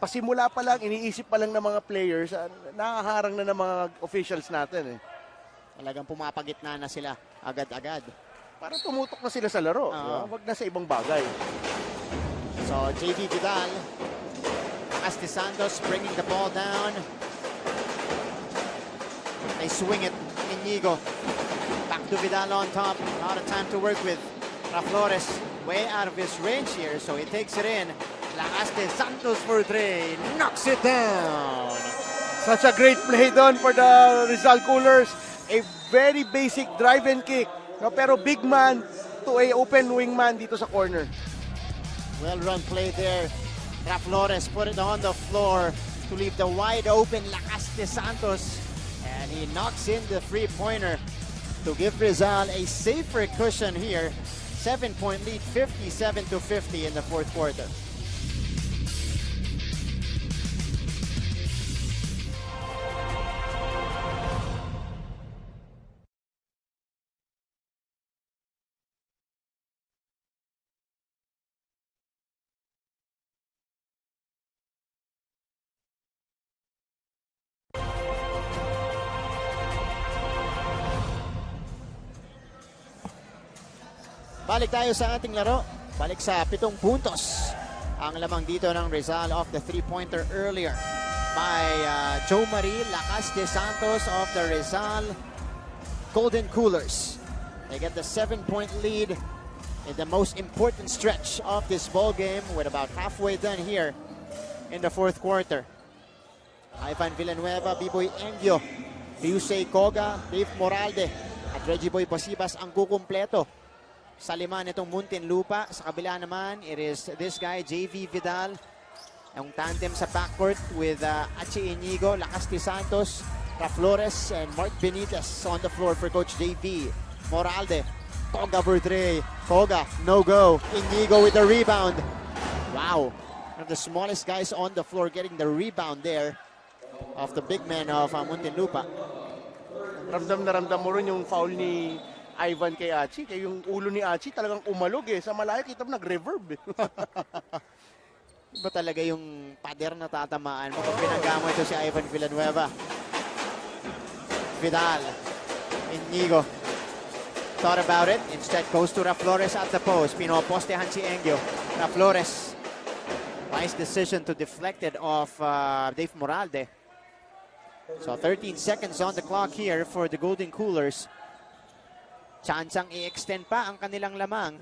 Speaker 2: Pasimula pa lang, iniisip pa lang ng mga players, nakaharang na ng mga officials natin eh.
Speaker 1: Talagang pumapagitna na sila agad-agad.
Speaker 2: Para tumutok na sila sa laro. Wag na sa ibang bagay.
Speaker 1: So, JV Vidal. Asti Santos bringing the ball down. They swing it. Inigo. Back to Vidal on top. Not a time to work with. Flores way out of his range here, so he takes it in. Asti Santos for three. Knocks it down.
Speaker 2: Such a great play doon for the Rizal Coolers. A very basic drive and kick. No, pero big man to a open wing man dito sa corner.
Speaker 1: Well run play there. Flores put it on the floor to leave the wide open Lakas de Santos. And he knocks in the three-pointer to give Rizal a safer cushion here. 7-point lead, 57-50 in the fourth quarter. Balik tayo sa ating laro. Balik sa 7 puntos. Ang lamang dito ng Rizal off the three-pointer earlier by Joe Marie Lakas de Santos of the Rizal Golden Coolers. They get the 7-point lead in the most important stretch of this ball game with about halfway done here in the fourth quarter. Ivan Villanueva, B-Boy Engyo Ryusei Koga, Dave Moralde, at Reggie Boy Pasibas ang kukumpleto sa lima nitong Muntinlupa. Sa kabila naman, it is this guy, JV Vidal, ang tandem sa backcourt with Achi Inigo, Lacasti Santos, Flores, and Mark Benitez on the floor for Coach JV. Moralde, Koga Verdre, Koga, no go. Inigo with the rebound. Wow, one of the smallest guys on the floor getting the rebound there of the big man of Muntinlupa.
Speaker 2: Ramdam na ramdam mo rin yung foul ni Ivan kay Achi. Kaya yung ulo ni Achi talagang umalog eh. Sa malayo kita mo nag-reverb eh.
Speaker 1: Iba talaga yung pader na tatamaan mo pag pinagamo ito si Ivan Villanueva. Vidal, Inigo, thought about it, instead goes to Flores at the post. Pinopostehan si Engyo. Flores, wise decision to deflect it off Dave Moralde. So 13 seconds on the clock here for the Golden Coolers. Chansang i-extend pa ang kanilang lamang.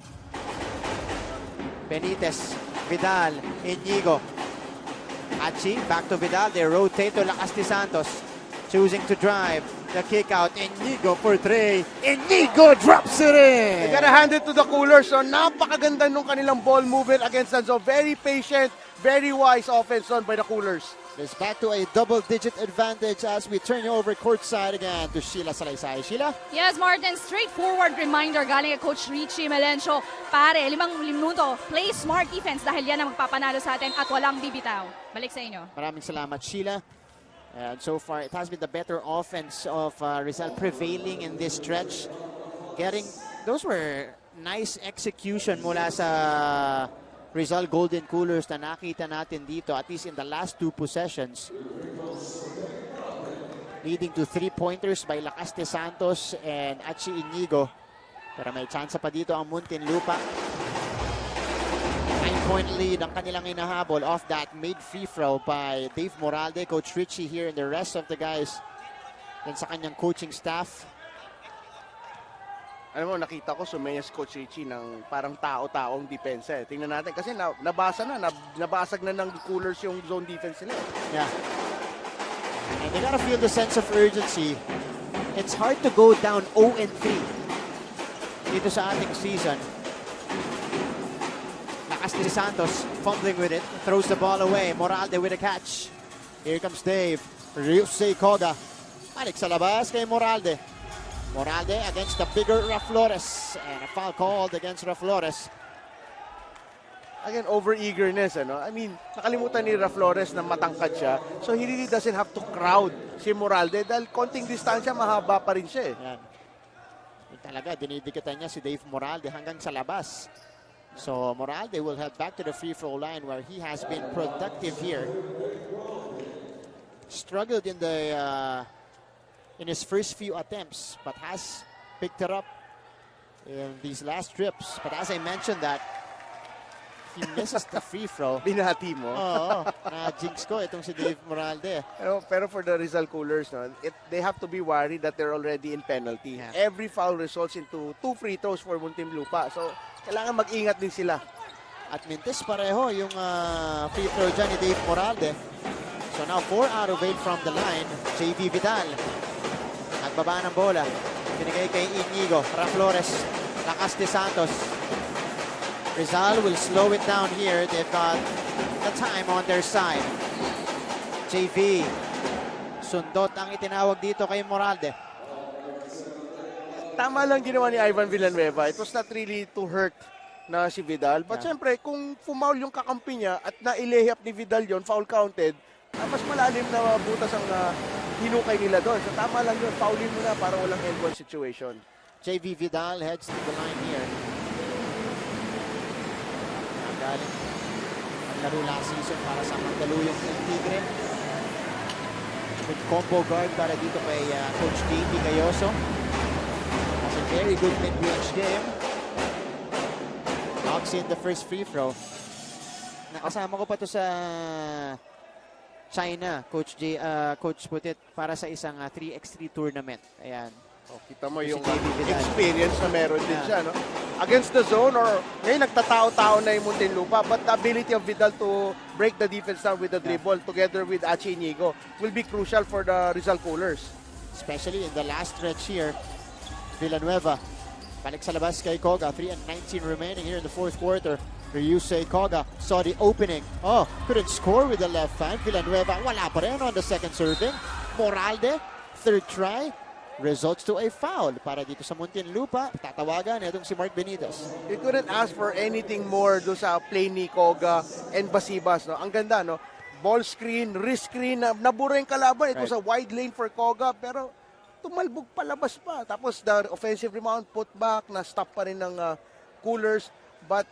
Speaker 1: Benitez, Vidal, Inigo, Achi, back to Vidal. They rotate to Lacasti Santos, choosing to drive. The kick out, Inigo for three. Inigo drops it in!
Speaker 2: They gotta hand it to the Coolers. So napakaganda nung kanilang ball movement against them. So very patient, very wise offense done by the Coolers.
Speaker 1: It's back to a double-digit advantage as we turn you over courtside again to Sheila Salaysay. Sheila?
Speaker 3: Yes, Martin, straightforward reminder galing kay Coach Richie Melencio. Pare, 5 minuto, play smart defense dahil yan ang magpapanalo sa atin at walang bibitaw. Balik sa inyo.
Speaker 1: Maraming salamat, Sheila. And so far, it has been the better offense of Rizal prevailing in this stretch. Those were nice execution mula sa Rizal Golden Coolers na nakita natin dito, at least in the last 2 possessions. Leading to 3-pointers by Lacasti Santos and Achi Inigo. Pero may chance pa dito ang Muntinlupa. 9-point lead ang kanilang inahabol off that made free throw by Dave Moralde, Coach Richie here, and the rest of the guys then sa kanyang coaching staff.
Speaker 2: Alam mo, nakita ko sumenya si Coach Richie ng parang tao-taong depensa eh. Tingnan natin kasi nabasag na ng Coolers yung zone defense nila.
Speaker 1: Yeah. And they gotta feel the sense of urgency. It's hard to go down 0-3 dito sa ating season. Lacasti Santos fumbling with it, throws the ball away. Moralde with a catch. Here comes Dave. Ryusei Koga. Balik sa labas kay Moralde. Moralde against the bigger Flores, and a foul called against Flores.
Speaker 2: Again, over-eagerness, ano? I mean, nakalimutan ni Flores na matangkad siya. So, he really doesn't have to crowd si Moralde dahil konting distansya, mahaba pa rin siya eh.
Speaker 1: Yan. Yung talaga, dinidikitan niya si Dave Moralde hanggang sa labas. So, Moralde will head back to the free throw line where he has been productive here. Struggled in his first few attempts, but has picked it up in these last trips. But as I mentioned that, he misses the free throw.
Speaker 2: Binati mo.
Speaker 1: Oo, na-jinx ko itong si Dave Moralde.
Speaker 2: Pero for the Rizal Coolers, no, they have to be worried that they're already in penalty.
Speaker 1: Yeah.
Speaker 2: Every foul results into 2 free throws for Muntinlupa. So, kailangan mag-ingat din sila.
Speaker 1: At mintis pareho yung free throw dyan ni Dave Moralde. So now 4 out of 8 from the line. JV Vidal. Nagbaba ng bola. Binigay kay Inigo. Flores. Lacasti Santos. Rizal will slow it down here. They've got the time on their side. JV. Sundot ang itinawag dito kay Moralde.
Speaker 2: Tama lang ginawa ni Ivan Villanueva. It was not really to hurt na si Vidal. But syempre, kung fumaul yung kakampi niya at nailehap ni Vidal yon, foul counted, mas malalim na butas ang hinukay nila doon. So tama lang yun, foulin mo na para walang end-one situation.
Speaker 1: JV Vidal heads to the line here. Galing ang laro last season para sa Mandaluyong Tigre. Good combo guard para dito kay Coach JV Gayoso. Has a very good mid-range game. Knocks in the first free throw. Nakasama ko pa to sa China, Coach Putit, para sa isang 3x3 tournament. Ayan.
Speaker 2: Oh, kita mo yung experience na meron din siya, no? Against the zone or ngayon nagtatao-tao na yung Muntinlupa, but the ability of Vidal to break the defense down with the dribble together with Achi Inigo will be crucial for the Rizal Coolers.
Speaker 1: especially in the last stretch here. Villanueva, balik sa labas kay Koga. 3:19 remaining here in the fourth quarter. Ryusei Koga saw the opening. Oh, couldn't score with the left hand. Villanueva, wala pa rin on the second serving. Moralde, third try, results to a foul para dito sa Muntinlupa. Tatawagan itong si Mark Benitez.
Speaker 2: You couldn't ask for anything more do sa play ni Koga and Basibas. No? Ang ganda, no? Ball screen, wrist screen, nabura yung kalaban. It was a wide lane for Koga, pero tumalbog palabas pa. Tapos the offensive rebound, put back, na-stop pa rin ng Coolers. But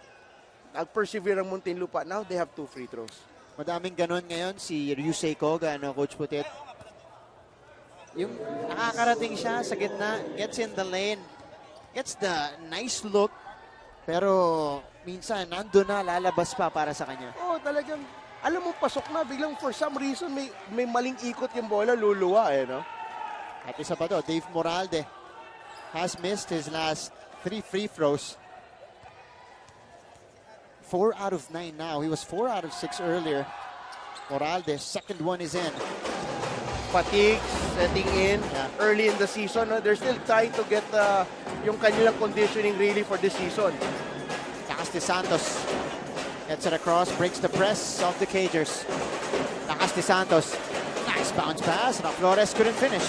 Speaker 2: nag-persevere ang Muntinlupa. Now they have 2 free throws.
Speaker 1: Madaming ganon ngayon si Ryusei Koga, no, Coach Putit. Yung nakakarating siya sa gitna, gets in the lane, gets the nice look, pero minsan nandun na, lalabas pa para sa kanya.
Speaker 2: Oh, talagang, alam mo, pasok na, biglang for some reason may maling ikot yung bola, luluwa no?
Speaker 1: At isa pa to, Dave Moralde has missed his last 3 free throws. 4 out of 9 now. He was 4 out of 6 earlier. Moralde, second one is in.
Speaker 2: Fatigue setting in early in the season. No? They're still trying to get yung kanilang conditioning really for this season.
Speaker 1: Lakas de Santos gets it across, breaks the press of the Cagers. Lakas de Santos, nice bounce pass. Now Flores couldn't finish.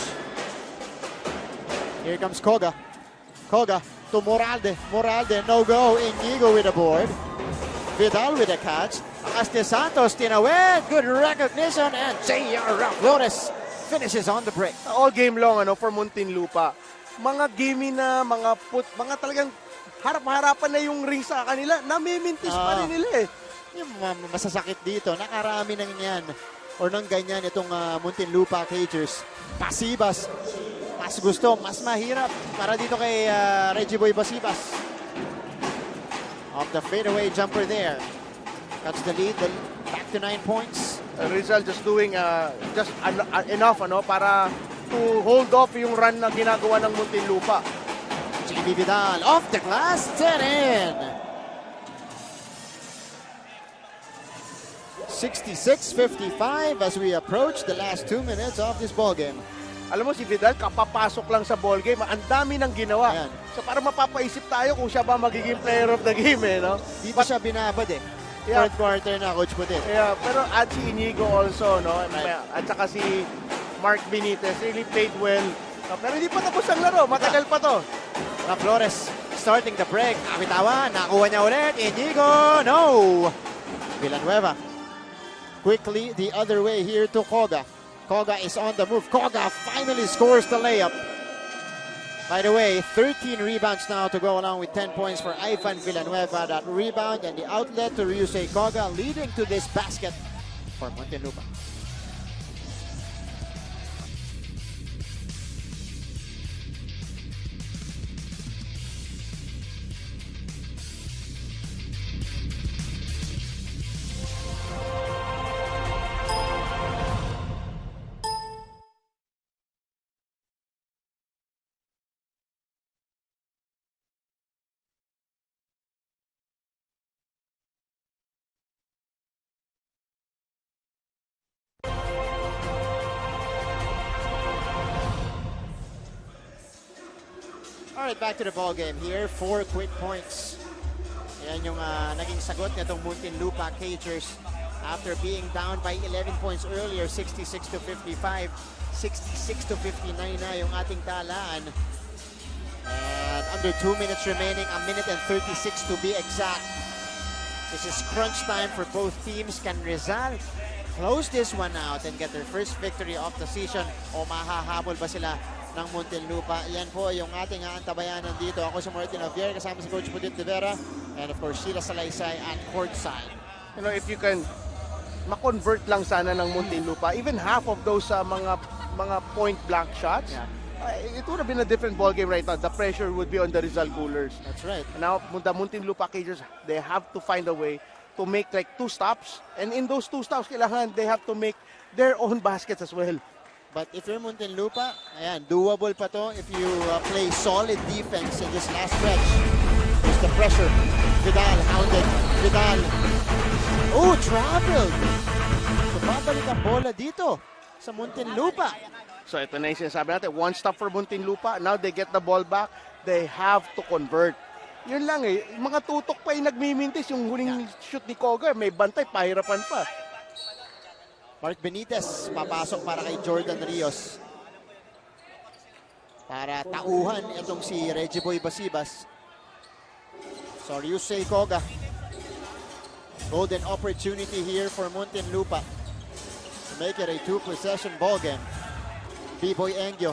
Speaker 1: Here comes Koga. Koga to Moralde. Moralde, no go. Inigo with the board. Vidal with a catch. Lakas de Santos, tinawid. Good recognition. And J.R. Flores finishes on the break.
Speaker 2: All game long for Muntinlupa. Mga gamey na, mga talagang harap-harapan na yung ring sa kanila. Namimintis pa rin nila
Speaker 1: Yung masasakit dito, nakarami nang yan or nang ganyan itong Muntinlupa Cagers. Basibas, mas gusto, mas mahirap para dito kay Reggie Boy Basibas. Off the fadeaway jumper there. That's the lead, back to 9 points.
Speaker 2: Rizal just doing enough para to hold off yung run na ginagawa ng Muntinlupa.
Speaker 1: JB Vidal off the glass, 10 in. 66-55 as we approach the last 2 minutes of this ball game.
Speaker 2: Alam mo si Vidal, kapapasok lang sa ball game, ang dami nang ginawa.
Speaker 1: Ayan.
Speaker 2: So para mapapaisip tayo kung siya ba magiging player of the game no?
Speaker 1: Di pa siya binabad Third quarter na, Coach Putit.
Speaker 2: Yeah, pero at si Inigo also, no? At saka si Mark Benitez really played well. Pero hindi pa tapos ang laro, matagal pa to.
Speaker 1: Na Flores starting the break. Kapitawan, nakuha niya ulit. Inigo, no! Villanueva. Quickly the other way here to Koga. Koga is on the move. Koga finally scores the layup. By the way, 13 rebounds now to go along with 10 points for Ivan Villanueva. That rebound and the outlet to Ryusei Koga leading to this basket for Muntinlupa. Alright, back to the ball game here. 4 quick points. Yan yung naging sagot nitong Muntinlupa Cagers after being down by 11 points earlier, 66-55. 66-59 na yung ating talaan. And under 2 minutes remaining, 1 minute and 36 to be exact. This is crunch time for both teams. Can Rizal close this one out and get their first victory of the season? O mahahabol ba sila ng Muntinlupa? Yan po yung ating aantabayanan dito. Ako si Martin Javier, kasama si Coach Putit de Vera, and of course Sheila Salaysay at courtside.
Speaker 2: You know, if you can ma-convert lang sana ng Muntinlupa, even half of those mga point blank shots, it would have been a different ball game right now. The pressure would be on the Rizal Coolers.
Speaker 1: That's right.
Speaker 2: Now, the Muntinlupa Cagers, they have to find a way to make like 2 stops, and in those 2 stops, kailangan they have to make their own baskets as well.
Speaker 1: But if you're Muntinlupa, ayan, doable pa to if you play solid defense in this last stretch. There's the pressure. Vidal hounded. Vidal. Oh, traveled. So babalik ang bola dito sa Muntinlupa.
Speaker 2: So ito na yung sinasabi natin, one stop for Muntinlupa. Now they get the ball back. They have to convert. Yun lang eh. Mga tutok pa yung nagmimintis. Yung huling shoot ni Koga, may bantay, pahirapan pa.
Speaker 1: Mark Benitez papasok para kay Jordan Rios. Para tauhan itong si Reggie Boy Basibas. So Ryusei Koga. Golden opportunity here for Muntinlupa to make it a 2-possession ball game. B-Boy Engyo.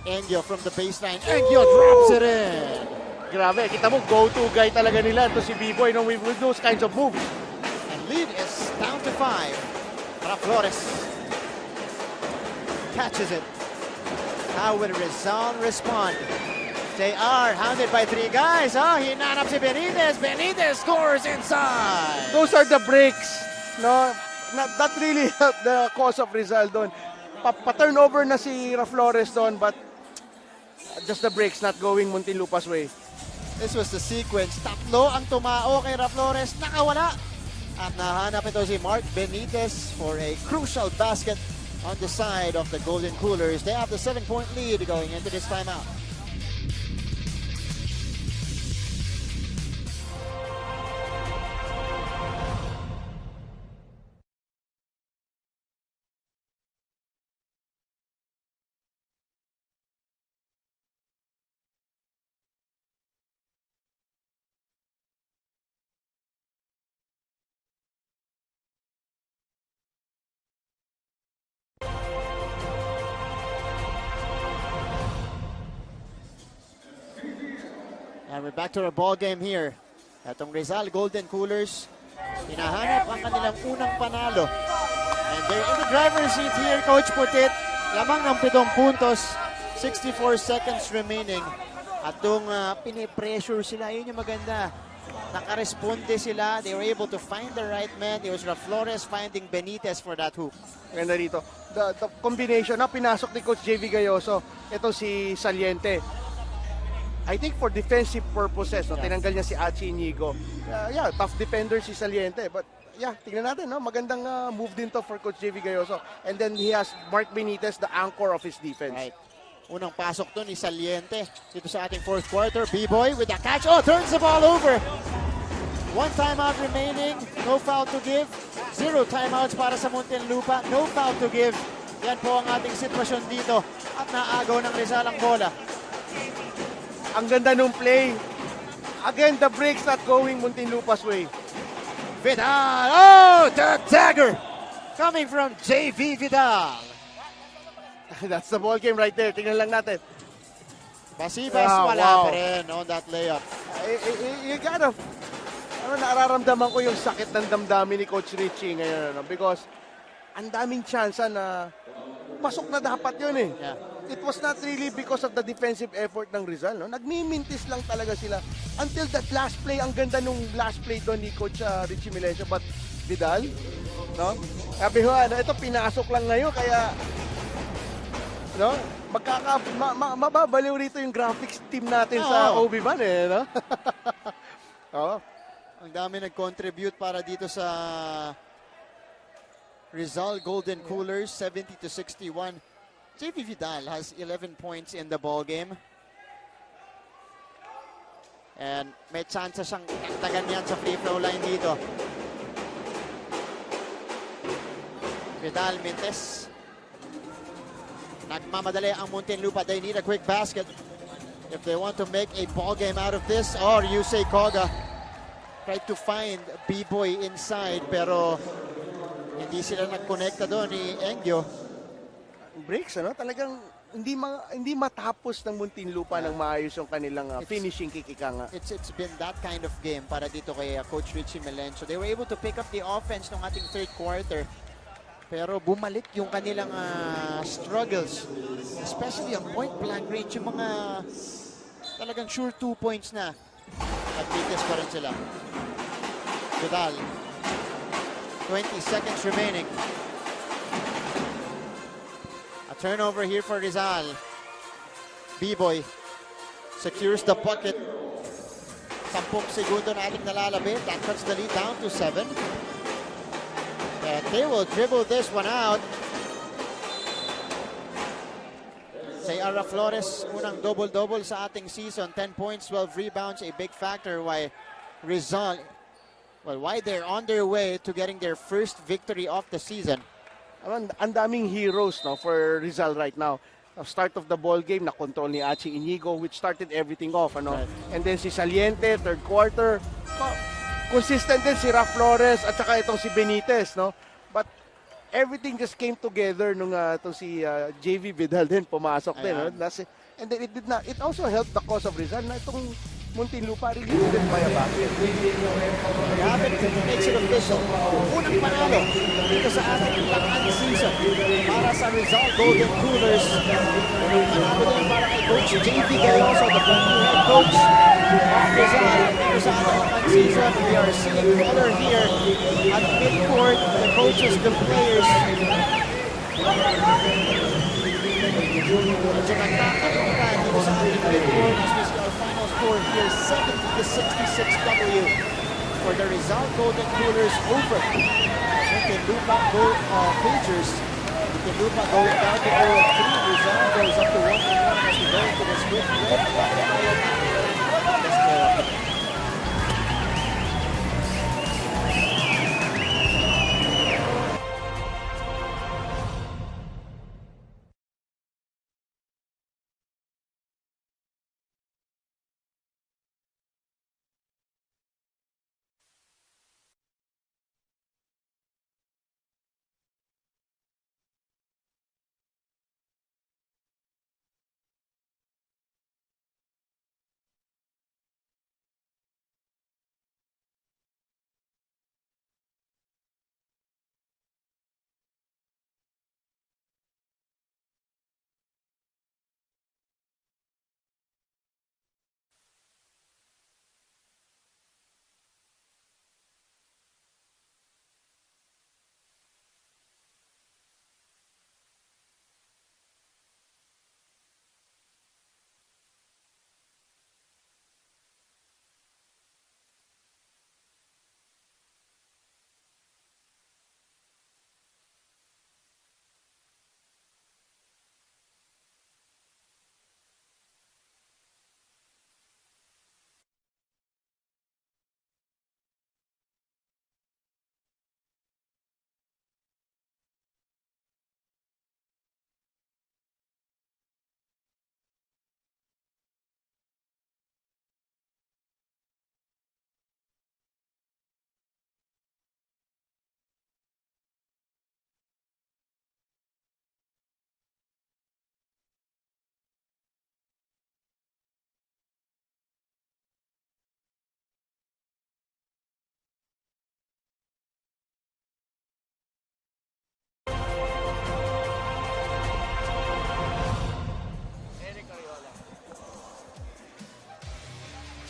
Speaker 1: Engyo from the baseline. Engyo drops it in.
Speaker 2: Grabe, kita mo, go-to guy talaga nila to si B-Boy no, with those kinds of moves.
Speaker 1: And lead is down to 5. Para Flores. Catches it. How will Rizal respond? They are hounded by 3 guys. Oh, hinanap si Benitez. Benitez scores inside.
Speaker 2: Those are the breaks. No, not really the cause of Rizal doon. Pa-turnover na si Flores doon, but just the breaks not going Muntinlupa's way.
Speaker 1: This was the sequence. Tatlo ang tumao kay Flores. Nakawala. At nahanap ito si Mark Benitez for a crucial basket on the side of the Golden Coolers. They have the 7-point lead going into this timeout. And we're back to our ball game here. Itong Rizal Golden Coolers, hinahanap ang kanilang unang panalo. And they're in the driver's seat here, Coach Putit. Lamang ng 7 puntos, 64 seconds remaining. At itong pinipressure sila, yun yung maganda. Nakaresponde sila, they were able to find the right man. It was Flores finding Benitez for that hoop.
Speaker 2: Ganda dito. The combination na pinasok ni Coach JV Gayoso, ito si Saliente. I think for defensive purposes, no, tinanggal niya si Achi Inigo. Yeah, tough defender si Saliente. But yeah, tingnan natin, no, magandang move din to for Coach JV Gayoso. And then he has Mark Benitez, the anchor of his defense.
Speaker 1: Right. Unang pasok to ni Saliente dito sa ating fourth quarter. B-Boy with the catch. Oh, turns the ball over. 1 timeout remaining. No foul to give. 0 timeouts para sa Muntinlupa. No foul to give. Yan po ang ating sitwasyon dito. At naagaw ng Rizal ang bola.
Speaker 2: Ang ganda nung play. Again, the break's not going Muntinlupa's way.
Speaker 1: Vidal. Oh, the dagger coming from JV Vidal.
Speaker 2: That's the ball game right there. Tingnan lang natin.
Speaker 1: Basibas wala pa rin on that layup.
Speaker 2: You gotta, nararamdaman ko yung sakit ng damdamin ni Coach Richie ngayon. Because ang daming chance na pasok na dapat yun eh.
Speaker 1: Yeah.
Speaker 2: It was not really because of the defensive effort ng Rizal. No? Nagmimintis lang talaga sila. Until that last play, ang ganda nung last play doon ni Coach Richie Milencio. But Vidal, no? Sabi ko, ito pinasok lang ngayon. Kaya, no? Mababaliw rito yung graphics team natin sa OB-Ban eh. No?
Speaker 1: Ang dami nag-contribute para dito sa Rizal Golden Coolers, 70-61. JV Vidal has 11 points in the ball game. And may chance siyang taktagan yan sa free throw line dito. Vidal Mintes. Nagmamadali ang Muntinlupa. They need a quick basket if they want to make a ball game out of this. Or Yusei Koga tried to find B-Boy inside pero hindi sila nagkonekta doon ni Engyo.
Speaker 2: Breaks, talagang hindi matapos ng Muntinlupa ng maayos yung kanilang finishing kikikanga.
Speaker 1: It's been that kind of game para dito kay Coach Richie Milencio. They were able to pick up the offense ng ating third quarter. Pero bumalik yung kanilang struggles. Especially ang point-blank range, yung mga talagang sure 2 points na. At biggest pa rin sila. Vidal. 20 seconds remaining. A turnover here for Rizal. B-Boy secures the bucket. 10 segundo na ating nalalabit. That cuts the lead down to 7. And they will dribble this one out. Say Ara Flores, unang double-double sa ating season. 10 points, 12 rebounds, a big factor why Rizal, why they're on their way to getting their first victory of the season.
Speaker 2: Ang daming heroes no, for Rizal right now. Start of the ball game, na-control ni Achi Inigo, which started everything off. Ano?
Speaker 1: Right.
Speaker 2: And then si Saliente, third quarter. Consistent din si Raf Flores at saka itong si Benitez. No? But everything just came together nung itong si JV Vidal din pumasok din. No? And then it also helped the cause of Rizal na itong Muntinlupa really didn't buy a basket.
Speaker 1: It happened, it makes it official. Unang panalo dito sa ating lakan season para sa Rizal Golden Coolers. Panalo din para kay Coach JP Gayoso, the new head coach of Rizal dito sa ating lakan season. We are seeing color here at midcourt, the coaches, the players. Medyo nagkakaroon dito sa ating midcourt as we see our final score here, 70-66 W for the Rizal Golden Coolers over Muntinlupa Cagers. Muntinlupa going down to 0-3. Rizal goes up to 1-1 as we go into the split red.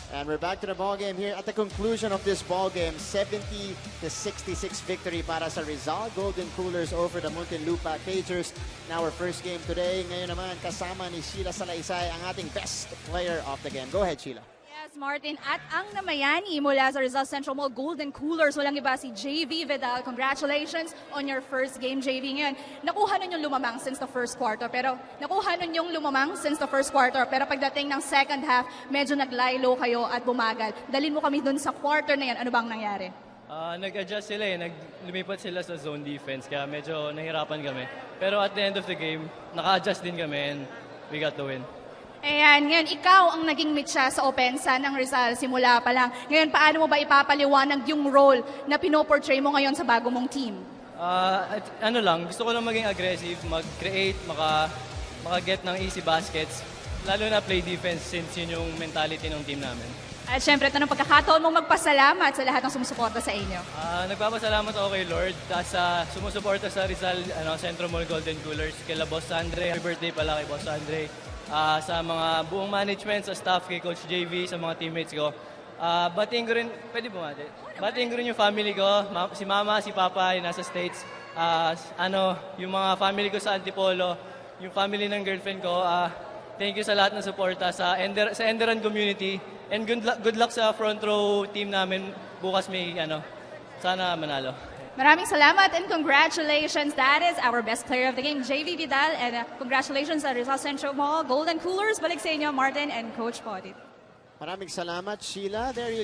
Speaker 1: And we're back to the ball game here at the conclusion of this ball game. 70-66 victory para sa Rizal Golden Coolers over the Muntinlupa Cagers. Now our first game today. Ngayon naman kasama ni Sheila Salaysay ang ating best player of the game. Go ahead, Sheila.
Speaker 3: Yes, Martin. At ang namayani mula sa Rizal Central Mall Golden Coolers, walang iba si JV Vidal. Congratulations on your first game, JV. Ngayon, nakuha nun yung lumamang since the first quarter. Pero pagdating ng second half, medyo nag-lie low kayo at bumagal. Dalhin mo kami dun sa quarter na yan. Ano bang nangyari?
Speaker 4: Nag-adjust sila lumipat sila sa zone defense kaya medyo nahirapan kami. Pero at the end of the game, naka-adjust din kami and we got the win.
Speaker 3: Ayan, ngayon, ikaw ang naging mitsa sa opensa ng Rizal simula pa lang. Ngayon, paano mo ba ipapaliwanag yung role na pinoportray mo ngayon sa bago mong team?
Speaker 4: Gusto ko lang maging aggressive, mag-create, maka-get ng easy baskets. Lalo na play defense since yun yung mentality ng team namin.
Speaker 3: At syempre, ito ng pagkakataon mong magpasalamat sa lahat ng sumusuporta sa inyo.
Speaker 4: Nagpapasalamat ako kay Lord at sa sumusuporta sa Rizal Centro Mall Golden Coolers, kay Boss Andre. Happy birthday pala kay Boss Andre. Sa mga buong management, sa staff, kay Coach JV, sa mga teammates ko. Batiin ko rin, pwede bumati? Batiin ko rin yung family ko, si Mama, si Papa, yung nasa States. Yung mga family ko sa Antipolo, yung family ng girlfriend ko. Thank you sa lahat ng suporta sa Enderan community. And good luck sa front row team namin. Bukas may, sana manalo.
Speaker 3: Maraming salamat and congratulations. That is our best player of the game, JV Vidal. And congratulations sa Rizal-Centro Mall, Golden Coolers. Balik sa inyo, Martin and Coach Podit.
Speaker 1: Maraming salamat, Sheila. There you